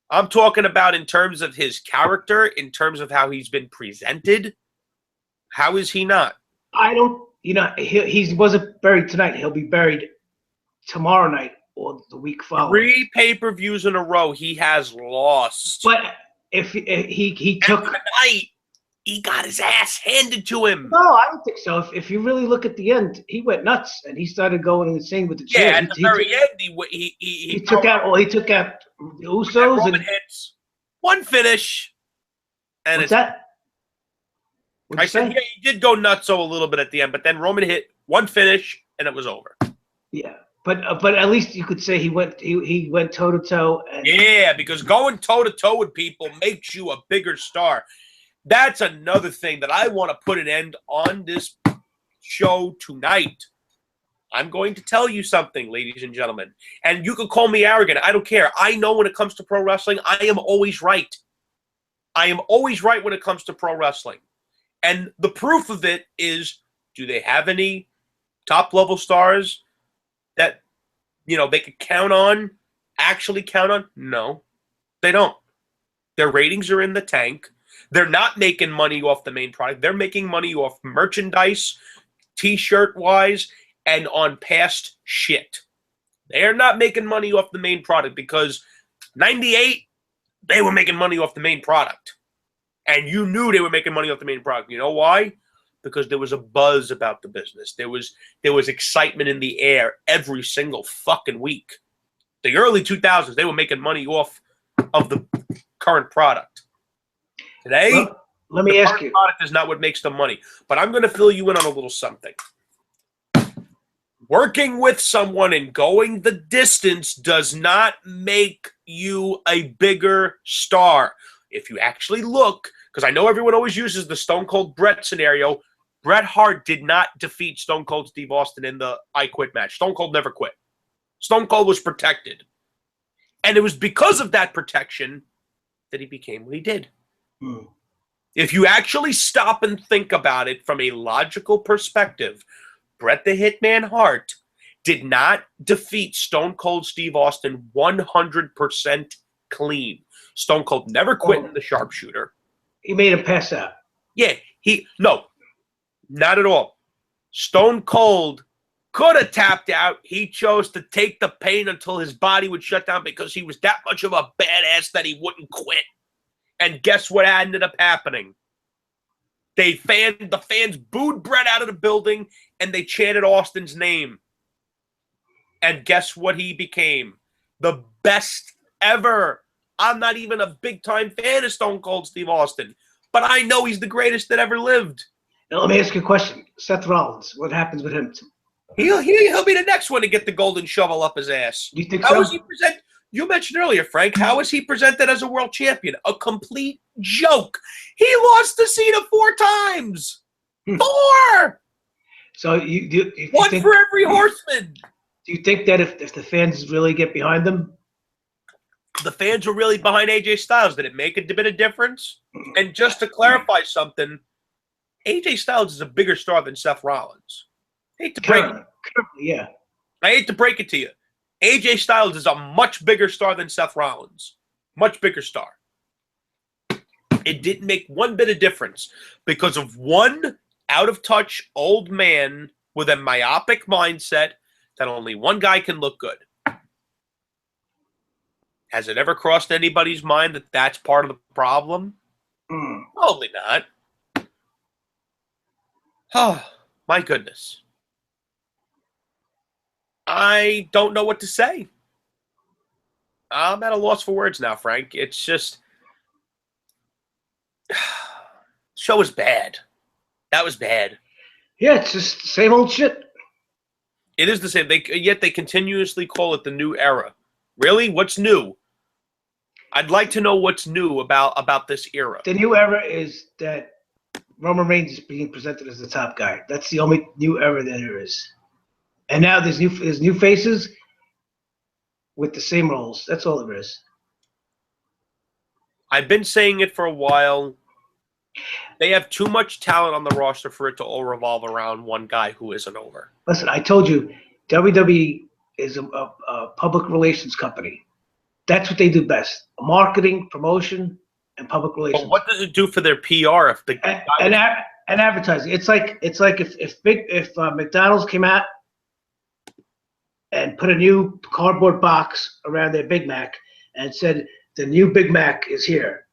I'm talking about in terms of his character, in terms of how he's been presented. How is he not? I don't. He wasn't buried tonight. He'll be buried tomorrow night or the week following. 3 pay-per-views in a row he has lost. But if he took tonight, He got his ass handed to him. No, I don't think so. If you really look at the end, he went nuts and he started going insane with the chair. Yeah, at the very end, he took out the Usos Roman hits one finish. And what's that? I said, yeah, he did go nutso a little bit at the end, but then Roman hit one finish and it was over. Yeah, but at least you could say he went toe to toe. Yeah, because going toe to toe with people makes you a bigger star. That's another thing that I want to put an end on this show tonight. I'm going to tell you something, ladies and gentlemen. And you can call me arrogant. I don't care. I know when it comes to pro wrestling, I am always right. I am always right when it comes to pro wrestling. And the proof of it is, do they have any top-level stars that, they could count on, actually count on? No, they don't. Their ratings are in the tank. They're not making money off the main product. They're making money off merchandise, T-shirt-wise, and on past shit. They're not making money off the main product because 98, they were making money off the main product. And you knew they were making money off the main product. You know why? Because there was a buzz about the business. There was excitement in the air every single fucking week. The early 2000s, they were making money off of the current product. Today, well, let me ask you. Product is not what makes the money. But I'm going to fill you in on a little something. Working with someone and going the distance does not make you a bigger star. If you actually look, because I know everyone always uses the Stone Cold Bret scenario, Bret Hart did not defeat Stone Cold Steve Austin in the I Quit match. Stone Cold never quit. Stone Cold was protected. And it was because of that protection that he became what he did. If you actually stop and think about it from a logical perspective, Bret the Hitman Hart did not defeat Stone Cold Steve Austin 100% clean. Stone Cold never quit in the sharpshooter. He made him pass out. Yeah, no, not at all. Stone Cold could have tapped out. He chose to take the pain until his body would shut down because he was that much of a badass that he wouldn't quit. And guess what ended up happening? The fans booed Bret out of the building and they chanted Austin's name. And guess what he became? The best ever. I'm not even a big-time fan of Stone Cold Steve Austin, but I know he's the greatest that ever lived. Now, let me ask you a question. Seth Rollins, what happens with him? He'll be the next one to get the golden shovel up his ass. You think How so? is he present? You mentioned earlier, Frank, how is he presented as a world champion? A complete joke. He lost to Cena 4 times. 4! So you one think, for every horseman. Do you think that if the fans really get behind them? The fans were really behind AJ Styles. Did it make a bit of difference? And just to clarify something, AJ Styles is a bigger star than Seth Rollins. I hate to break it. Yeah. I hate to break it to you. AJ Styles is a much bigger star than Seth Rollins. Much bigger star. It didn't make one bit of difference because of one out-of-touch old man with a myopic mindset that only one guy can look good. Has it ever crossed anybody's mind that that's part of the problem? Probably not. Oh, my goodness. I don't know what to say. I'm at a loss for words now, Frank. It's just... show was bad. That was bad. Yeah, it's just the same old shit. It is the same. Yet they continuously call it the new era. Really? What's new? I'd like to know what's new about this era. The new era is that Roman Reigns is being presented as the top guy. That's the only new era that there is. And now there's new faces with the same roles. That's all there is. I've been saying it for a while. They have too much talent on the roster for it to all revolve around one guy who isn't over. Listen, I told you, WWE is a public relations company. That's what they do best: marketing, promotion, and public relations. But what does it do for their PR if the and advertising? It's like if McDonald's came out and put a new cardboard box around their Big Mac and said the new Big Mac is here,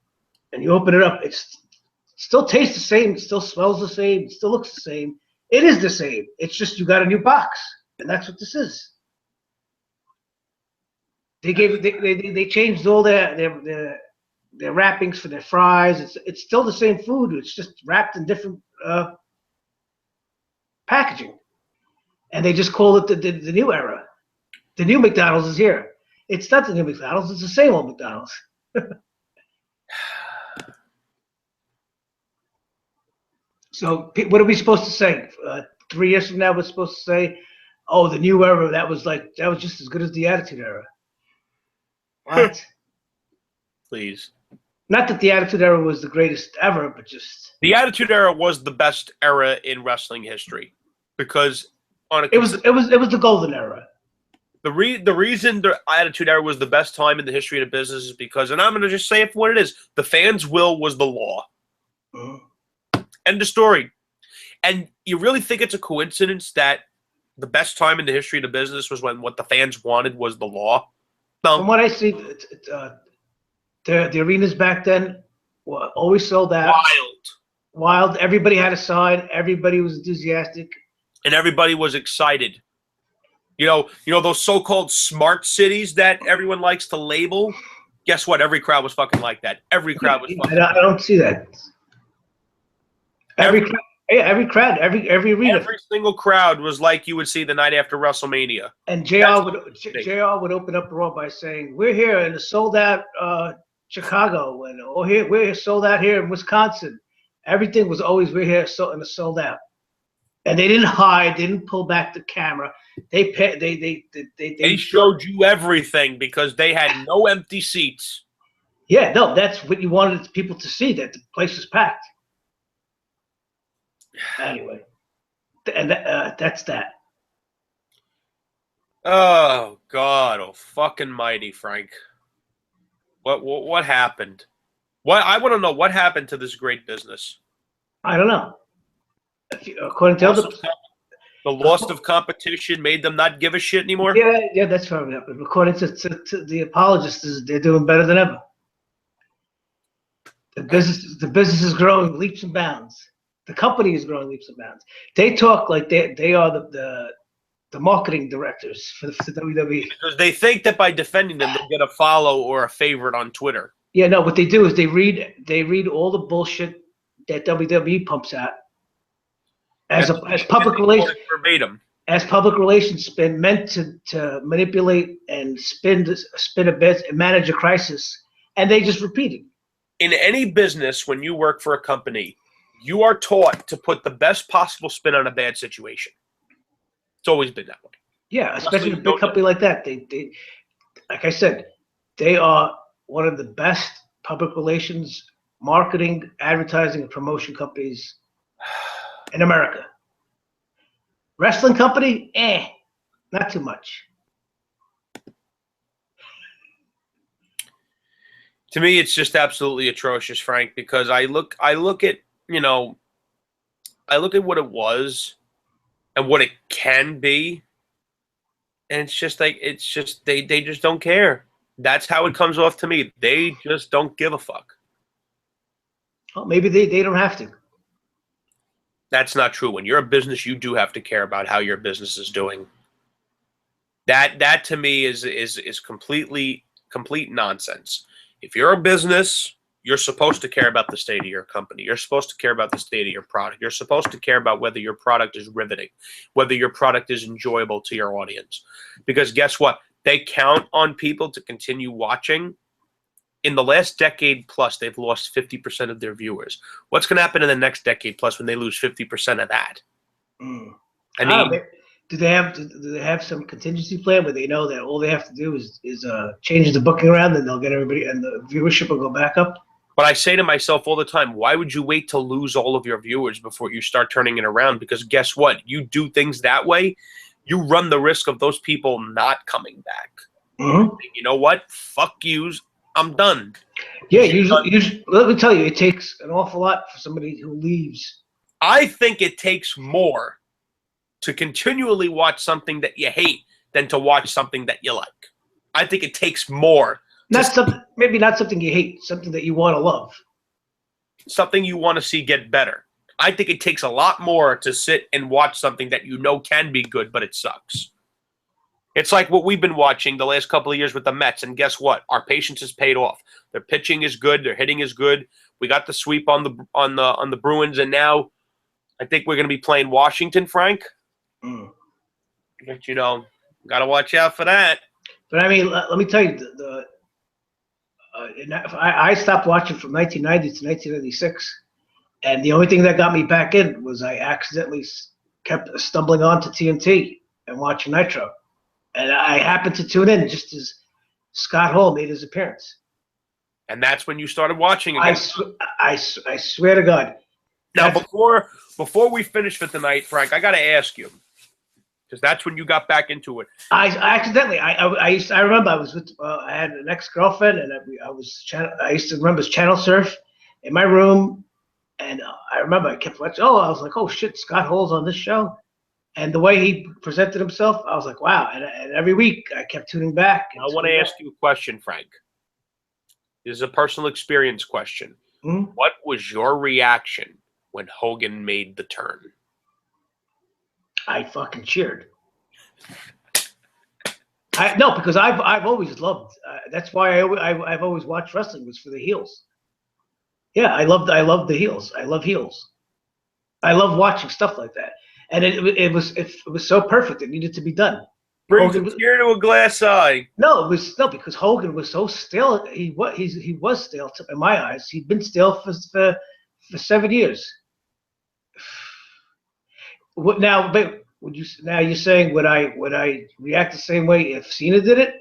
and you open it up, it's Still tastes the same. It still smells the same. It still looks the same. It is the same. It's just you got a new box, and that's what this is. They changed all their wrappings for their fries. It's still the same food. It's just wrapped in different packaging, and they just call it the new era. The new McDonald's is here. It's not the new McDonald's. It's the same old McDonald's. So what are we supposed to say? 3 years from now, we're supposed to say, "Oh, the new era. That was just as good as the Attitude Era." What? Please. Not that the Attitude Era was the greatest ever, but just the Attitude Era was the best era in wrestling history because it was the golden era. The reason the Attitude Era was the best time in the history of the business is because, and I'm going to just say it for what it is, the fans' will was the law. End of story. And you really think it's a coincidence that the best time in the history of the business was when what the fans wanted was the law? No. From what I see, the arenas back then were always sold out. Wild. Everybody had a sign. Everybody was enthusiastic. And everybody was excited. You know those so-called smart cities that everyone likes to label? Guess what? Every crowd was fucking like that. Every crowd was fucking I don't see that. Every crowd, every arena. Every single crowd was like you would see the night after WrestleMania. And JR would open up the Raw by saying, "We're here in a sold-out Chicago, and we're sold out here in Wisconsin." Everything was always we're here in a sold out, and they didn't hide, they didn't pull back the camera. They showed you everything because they had no empty seats. Yeah, no, that's what you wanted people to see, that the place was packed. Anyway, and that's that. Oh God! Oh fucking mighty, Frank. What happened? I want to know what happened to this great business. I don't know. According to the loss of competition made them not give a shit anymore. Yeah, that's probably happened. According to the apologists, they're doing better than ever. The business is growing leaps and bounds. The company is growing leaps and bounds. They talk like they are the marketing directors for the WWE. Because they think that by defending them, they'll get a follow or a favorite on Twitter. Yeah, no, what they do is they read all the bullshit that WWE pumps out as public relations verbatim. As public relations spin meant to manipulate and spin a bit and manage a crisis, and they just repeat it. In any business, when you work for a company, you are taught to put the best possible spin on a bad situation. It's always been that way. Yeah, especially a big company like that. They, like I said, they are one of the best public relations, marketing, advertising, and promotion companies in America. Wrestling company, not too much. To me, it's just absolutely atrocious, Frank, because I look at what it was and what it can be, and it's just like they just don't care. That's how it comes off to me. They just don't give a fuck. Well, maybe they don't have to. That's not true. When you're a business, you do have to care about how your business is doing. That to me is complete nonsense. If you're a business, you're supposed to care about the state of your company. You're supposed to care about the state of your product. You're supposed to care about whether your product is riveting, whether your product is enjoyable to your audience. Because guess what? They count on people to continue watching. In the last decade plus, they've lost 50% of their viewers. What's going to happen in the next decade plus when they lose 50% of that? I mean, do they have some contingency plan where they know that all they have to do is change the booking around, and they'll get everybody, and the viewership will go back up? But I say to myself all the time, why would you wait to lose all of your viewers before you start turning it around? Because guess what? You do things that way, you run the risk of those people not coming back. Mm-hmm. You know what? Fuck yous. I'm done. Yeah, usually, let me tell you, it takes an awful lot for somebody who leaves. I think it takes more to continually watch something that you hate than to watch something that you like. I think it takes more. Maybe not something you hate, something that you want to love. something you want to see get better. I think it takes a lot more to sit and watch something that you know can be good, but it sucks. It's like what we've been watching the last couple of years with the Mets, and guess what? Our patience has paid off. Their pitching is good. Their hitting is good. We got the sweep on the Bruins, and now I think we're going to be playing Washington, Frank. But got to watch out for that. But I mean, let me tell you, I stopped watching from 1990 to 1996, and the only thing that got me back in was I accidentally kept stumbling onto TNT and watching Nitro, and I happened to tune in just as Scott Hall made his appearance. And that's when you started watching again. I swear to God. Now, before we finish for tonight, Frank, I got to ask you, because that's when you got back into it. I accidentally. I remember I was with. I had an ex-girlfriend, and I used to remember channel surf in my room, and I remember I kept watching. I was like, oh shit, Scott Hall's on this show, and the way he presented himself, I was like, wow. And every week I kept tuning back. I want to ask you a question, Frank. This is a personal experience question. Mm-hmm. What was your reaction when Hogan made the turn? I fucking cheered. No, because I've always loved. That's why I've always watched wrestling, was for the heels. Yeah, I love the heels. I love heels. I love watching stuff like that, and it was so perfect. It needed to be done. Brings a tear to a glass eye. No, because Hogan was so stale. He was stale in my eyes. He'd been stale for 7 years. What now? But you're saying would I react the same way if Cena did it?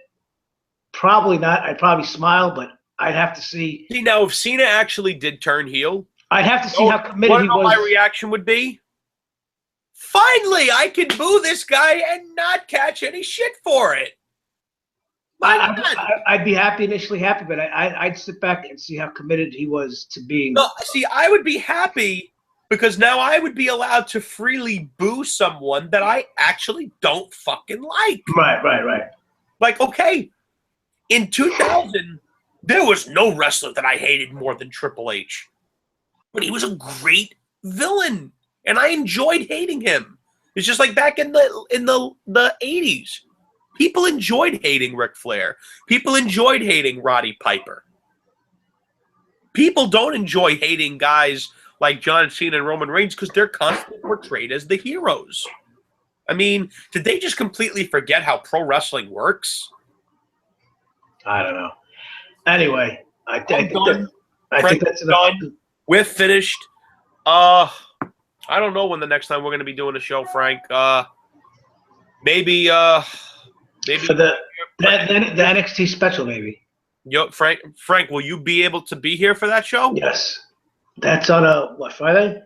Probably not. I'd probably smile, but I'd have to see. See, now if Cena actually did turn heel, I'd have to see how committed he was. My reaction would be, finally, I can boo this guy and not catch any shit for it. I'd be initially happy, but I'd sit back and see how committed he was to being. No, see, I would be happy because now I would be allowed to freely boo someone that I actually don't fucking like. Right. Like, okay, in 2000, there was no wrestler that I hated more than Triple H. But he was a great villain, and I enjoyed hating him. It's just like back in the 80s. People enjoyed hating Ric Flair. People enjoyed hating Roddy Piper. People don't enjoy hating guys like John Cena and Roman Reigns because they're constantly portrayed as the heroes. I mean, did they just completely forget how pro wrestling works? I don't know. Anyway, I think that's done. We're finished. I don't know when the next time we're going to be doing a show, Frank. Maybe for the NXT special, maybe. Yo, Frank, will you be able to be here for that show? Yes. That's on Friday?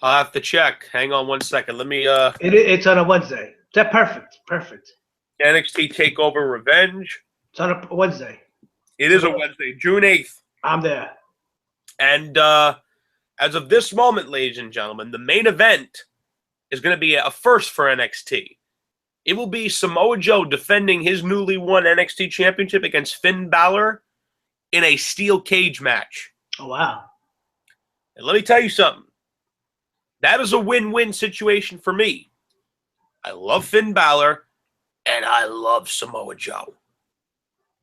I'll have to check. Hang on one second. Let me. It's on a Wednesday. That's perfect. NXT Takeover Revenge. It's on a Wednesday. It is a Wednesday, June 8th. I'm there. And as of this moment, ladies and gentlemen, the main event is going to be a first for NXT. It will be Samoa Joe defending his newly won NXT Championship against Finn Balor in a steel cage match. Oh, wow. And let me tell you something. That is a win-win situation for me. I love Finn Balor, and I love Samoa Joe.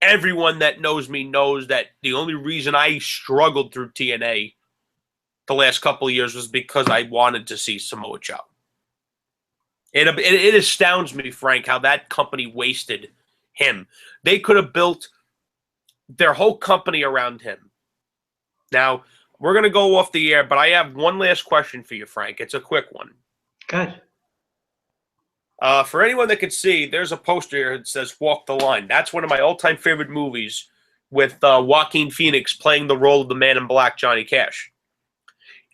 Everyone that knows me knows that the only reason I struggled through TNA the last couple of years was because I wanted to see Samoa Joe. It astounds me, Frank, how that company wasted him. They could have built their whole company around him. Now, we're going to go off the air, but I have one last question for you, Frank. It's a quick one. Good. For anyone that can see, there's a poster here that says Walk the Line. That's one of my all-time favorite movies with Joaquin Phoenix playing the role of the Man in Black, Johnny Cash.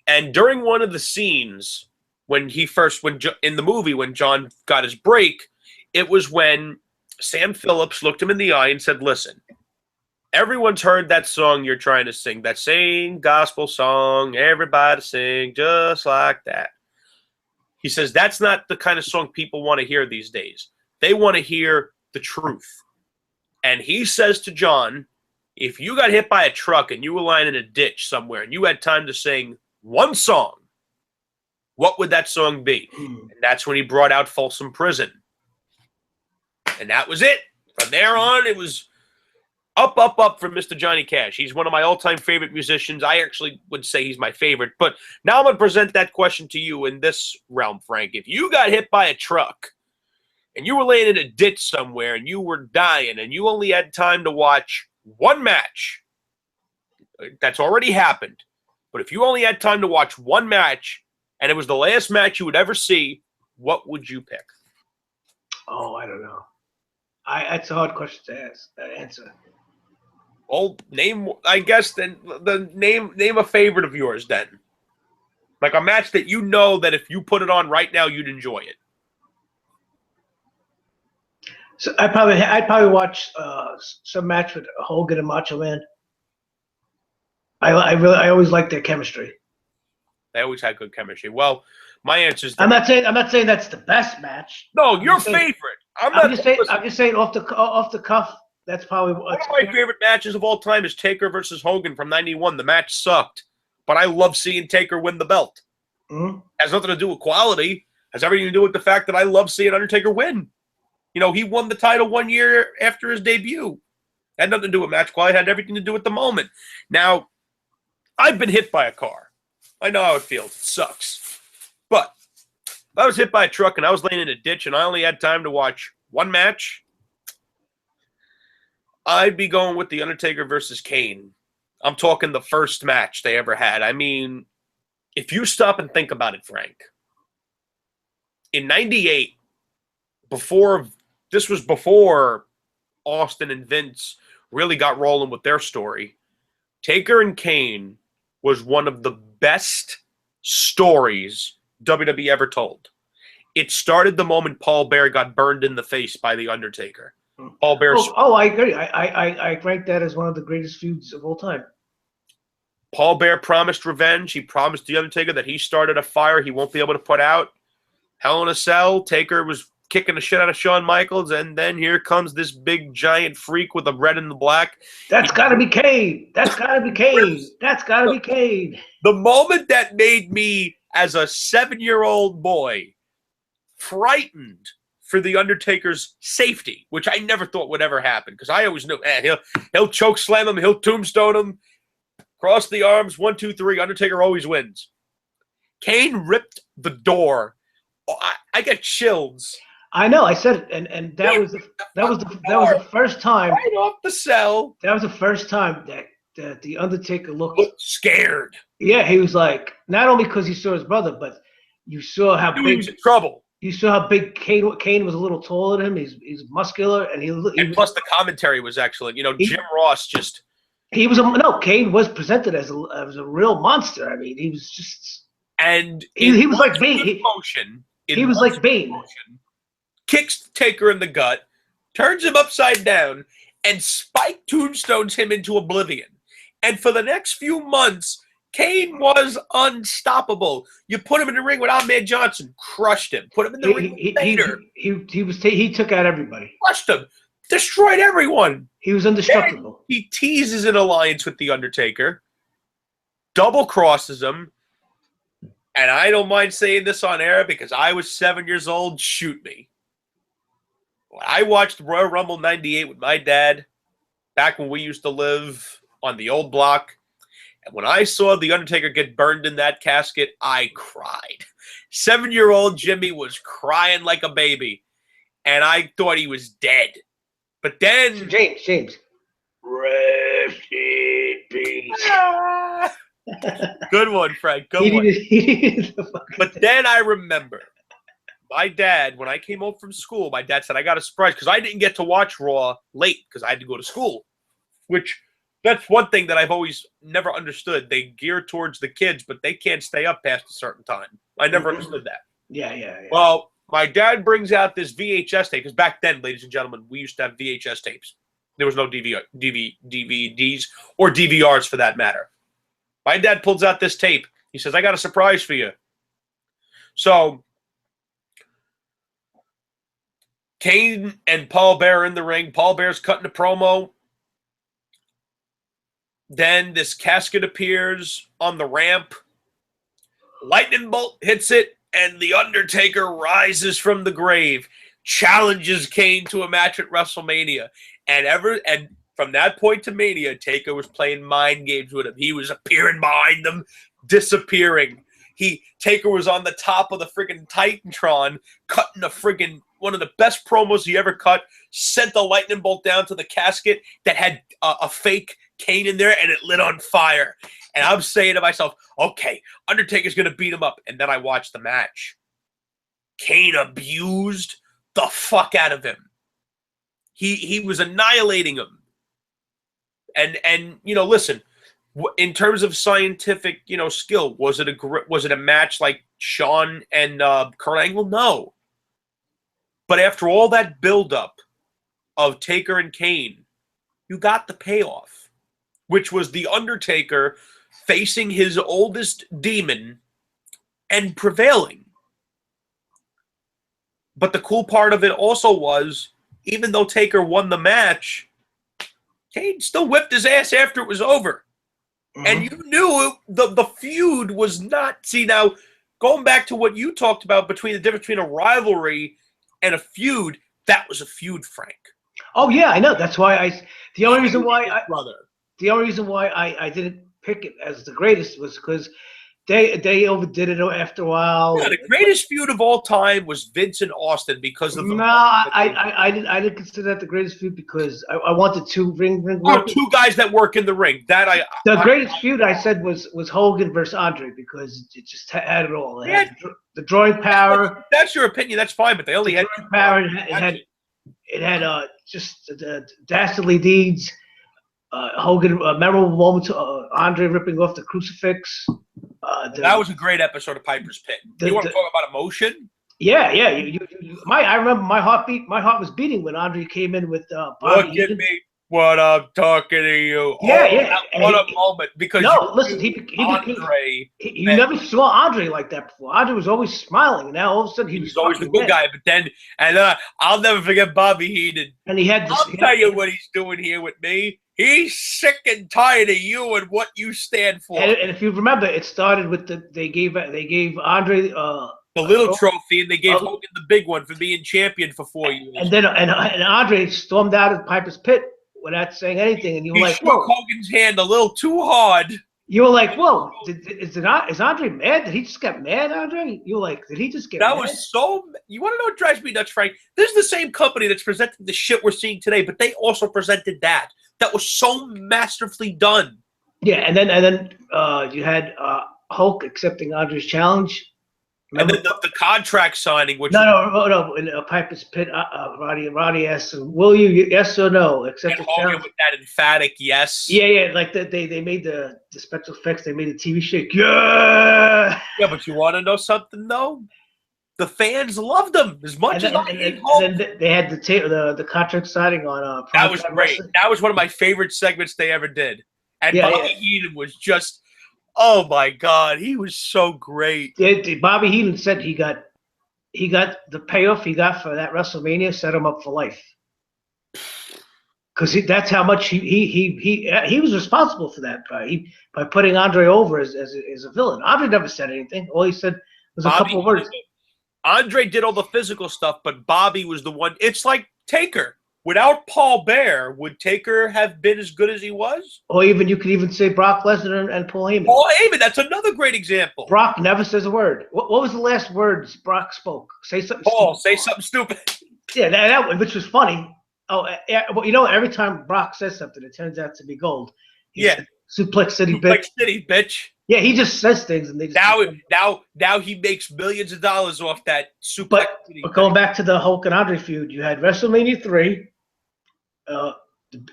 And during one of the scenes, in the movie, when John got his break, it was when Sam Phillips looked him in the eye and said, listen, everyone's heard that song you're trying to sing, that same gospel song, everybody sing just like that. He says that's not the kind of song people want to hear these days. They want to hear the truth. And he says to John, If you got hit by a truck and you were lying in a ditch somewhere and you had time to sing one song, what would that song be? And that's when he brought out Folsom Prison. And that was it. From there on, it was up, up, up for Mr. Johnny Cash. He's one of my all-time favorite musicians. I actually would say he's my favorite. But now I'm going to present that question to you in this realm, Frank. If you got hit by a truck and you were laying in a ditch somewhere and you were dying and you only had time to watch one match, that's already happened. But if you only had time to watch one match and it was the last match you would ever see, what would you pick? Oh, I don't know. That's a hard question to answer. Oh, name, I guess, then name a favorite of yours then. Like a match that you know that if you put it on right now, you'd enjoy it. So I'd probably watch some match with Hogan and Macho Man. I always liked their chemistry. They always had good chemistry. Well, my answer is I'm not saying that's the best match. no, your favorite. I'm just saying off the cuff. That's probably one of my favorite matches of all time is Taker versus Hogan from '91. The match sucked, but I love seeing Taker win the belt. Mm-hmm. Has nothing to do with quality. Has everything to do with the fact that I love seeing Undertaker win. You know, he won the title 1 year after his debut. Had nothing to do with match quality. Had everything to do with the moment. Now, I've been hit by a car. I know how it feels. It sucks. But if I was hit by a truck and I was laying in a ditch and I only had time to watch one match, I'd be going with The Undertaker versus Kane. I'm talking the first match they ever had. I mean, if you stop and think about it, Frank, in '98, this was before Austin and Vince really got rolling with their story, Taker and Kane was one of the best stories WWE ever told. It started the moment Paul Bear got burned in the face by The Undertaker. Paul Bear. Oh, I agree. I rank that as one of the greatest feuds of all time. Paul Bear promised revenge. He promised The Undertaker that he started a fire he won't be able to put out. Hell in a Cell, Taker was kicking the shit out of Shawn Michaels, and then here comes this big giant freak with the red and the black. That's got to be Kane. That's got to be Kane. That's got to be Kane. The moment that made me, as a 7-year-old boy, frightened for The Undertaker's safety, which I never thought would ever happen, because I always knew, he'll choke slam him, he'll tombstone him, cross the arms, 1, 2, 3, Undertaker always wins. Kane ripped the door. I got chills. I know. I said it, and that was the first time. Right off the cell. That was the first time that the Undertaker looked scared. Yeah, he was like, not only because he saw his brother, but you saw how big he was in trouble. You saw how big Kane was a little taller than him. He's muscular, and plus the commentary was excellent. You know, Jim Ross just. Kane was presented as a real monster. I mean, he was just. And he was like Bane. He was like Bane. Kicks Taker in the gut, turns him upside down, and Spike tombstones him into oblivion. And for the next few months, Kane was unstoppable. You put him in the ring with Ahmed Johnson, crushed him. Put him in the ring with Vader. He took out everybody. Crushed him. Destroyed everyone. He was indestructible. Then he teases an alliance with The Undertaker, double crosses him, and I don't mind saying this on air because I was 7 years old. Shoot me. When I watched Royal Rumble '98 with my dad, back when we used to live on the old block, and when I saw The Undertaker get burned in that casket, I cried. 7-year-old Jimmy was crying like a baby, and I thought he was dead. But then... James. Rest in peace. Good one, Frank. Good one. But then I remember... My dad, when I came home from school, my dad said, I got a surprise, because I didn't get to watch Raw late because I had to go to school, which that's one thing that I've always never understood. They gear towards the kids, but they can't stay up past a certain time. I never understood that. Yeah. Well, my dad brings out this VHS tape, because back then, ladies and gentlemen, we used to have VHS tapes. There was no DVDs or DVRs for that matter. My dad pulls out this tape. He says, I got a surprise for you. So... Kane and Paul Bear in the ring. Paul Bear's cutting a promo. Then this casket appears on the ramp. Lightning bolt hits it, and The Undertaker rises from the grave, challenges Kane to a match at WrestleMania. And from that point to Mania, Taker was playing mind games with him. He was appearing behind them, disappearing. Taker was on the top of the friggin' Titantron, cutting one of the best promos he ever cut, sent the lightning bolt down to the casket that had a fake Kane in there, and it lit on fire. And I'm saying to myself, okay, Undertaker's going to beat him up. And then I watched the match. Kane abused the fuck out of him. He was annihilating him. And listen, in terms of scientific, skill, was it a match like Shawn and Kurt Angle? No. But after all that buildup of Taker and Kane, you got the payoff, which was The Undertaker facing his oldest demon and prevailing. But the cool part of it also was, even though Taker won the match, Kane still whipped his ass after it was over. Mm-hmm. And you knew the feud was not... See, now, going back to what you talked about between the difference between a rivalry and a feud, that was a feud, Frank. Oh, yeah, I know. That's why the only reason why I didn't pick it as the greatest was because they overdid it after a while. Yeah, the greatest feud of all time was Vince and Austin because of the... No, I didn't consider that the greatest feud because I wanted two ring workers. Two guys that work in the ring. The greatest feud I said was Hogan versus Andre because it just had it all. It had the drawing power. That's your opinion. That's fine, but they only had power. It had just the dastardly deeds. Hogan, memorable moments. Andre ripping off the crucifix. That was a great episode of Piper's Pit. You want to talk about emotion? Yeah. I remember my heart was beating when Andre came in with Bobby. Look at me, what I'm talking to you. Yeah. What a moment! Because you never saw Andre like that before. Andre was always smiling, and now all of a sudden he was always the good guy. But then, I'll never forget Bobby Heenan. And I'll tell you what he's doing here with me. He's sick and tired of you and what you stand for. And if you remember, it started with they gave Andre the little trophy, and they gave Hogan the big one for being champion for 4 years. And then Andre stormed out of Piper's Pit without saying anything, and you were like, "Whoa!" Hogan's hand a little too hard. You were like, "Whoa! Is Andre mad? Did he just get mad, Andre?" You were like, "Did he just get mad?" That was so. You want to know what drives me nuts, Frank? This is the same company that's presented the shit we're seeing today, but they also presented that. That was so masterfully done. Yeah, and then you had Hulk accepting Andre's challenge. Remember? And then the contract signing, which no. In Piper's Pit, Roddy asked him, "Will you, yes or no, accept the challenge?" With that emphatic yes. Yeah. Like they made the special effects. They made the TV shake. Yeah. Yeah, but you want to know something though? The fans loved them as much as I hate Hulk. And then they had the contract signing on. That was great. Wrestling. That was one of my favorite segments they ever did. And Bobby Heenan was just, oh my God, he was so great. Bobby Heenan said he got the payoff he got for that WrestleMania set him up for life. Because that's how much he was responsible for that by putting Andre over as a villain. Andre never said anything. All he said was a couple of words. Andre did all the physical stuff, but Bobby was the one. It's like Taker. Without Paul Bear, would Taker have been as good as he was? Or you could even say Brock Lesnar and Paul Heyman. Paul Heyman, that's another great example. Brock never says a word. What was the last words Brock spoke? Say something Paul, stupid. say something stupid. Yeah, that one, which was funny. Oh, well, every time Brock says something, it turns out to be gold. Suplex City, bitch. Suplex City, bitch. Yeah, he just says things, and they just now he makes millions of dollars off that Suplex City. But going back to the Hulk and Andre feud, you had WrestleMania 3.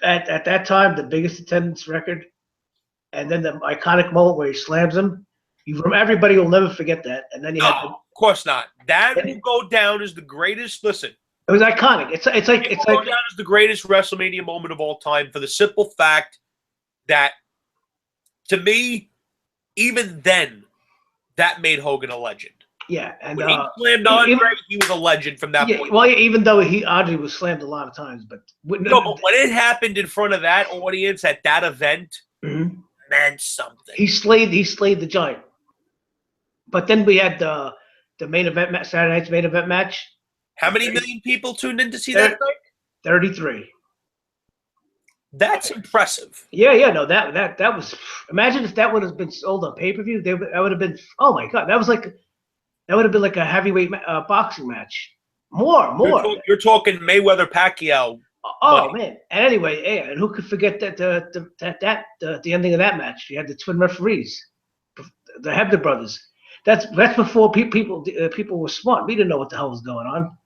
At that time, the biggest attendance record, and then the iconic moment where he slams him. Everybody will never forget that. And then of course not. That will go down as the greatest. Listen, it was iconic. It's like go down as the greatest WrestleMania moment of all time for the simple fact that, to me, even then, that made Hogan a legend. Yeah, and when he slammed Andre, he was a legend from that point. Well, even though Andre was slammed a lot of times, but but when it happened in front of that audience at that event, meant something. He slayed the Giant. But then we had the main event match, Saturday night's main event match. How many million people tuned in to see that night? 33. That's impressive. Yeah, no, that was. Imagine if that would have been sold on pay-per-view. That would have been. Oh my god, that would have been like a heavyweight boxing match. More. You're talking Mayweather Pacquiao. Oh man! And anyway, yeah, and who could forget that the ending of that match? You had the twin referees, the Hebner brothers. That's before people were smart. We didn't know what the hell was going on.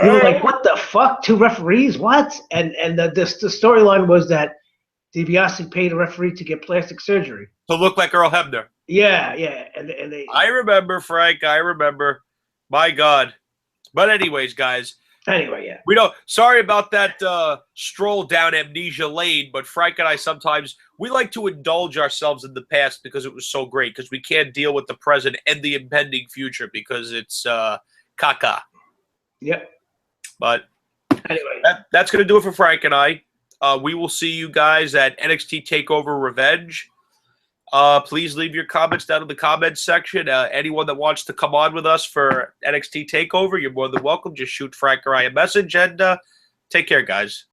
We were like, what the fuck? 2 referees? What? And the storyline was that DiBiase paid a referee to get plastic surgery. To look like Earl Hebner. Yeah. And they. I remember, Frank. I remember. My God. But anyways, guys. Anyway, yeah. We don't. Sorry about that stroll down amnesia lane, but Frank and I sometimes we like to indulge ourselves in the past because it was so great. Because we can't deal with the present and the impending future because it's caca. Yep. But anyway, that's going to do it for Frank and I. We will see you guys at NXT TakeOver Revenge. Please leave your comments down in the comments section. Anyone that wants to come on with us for NXT TakeOver, you're more than welcome. Just shoot Frank or I a message, and take care, guys.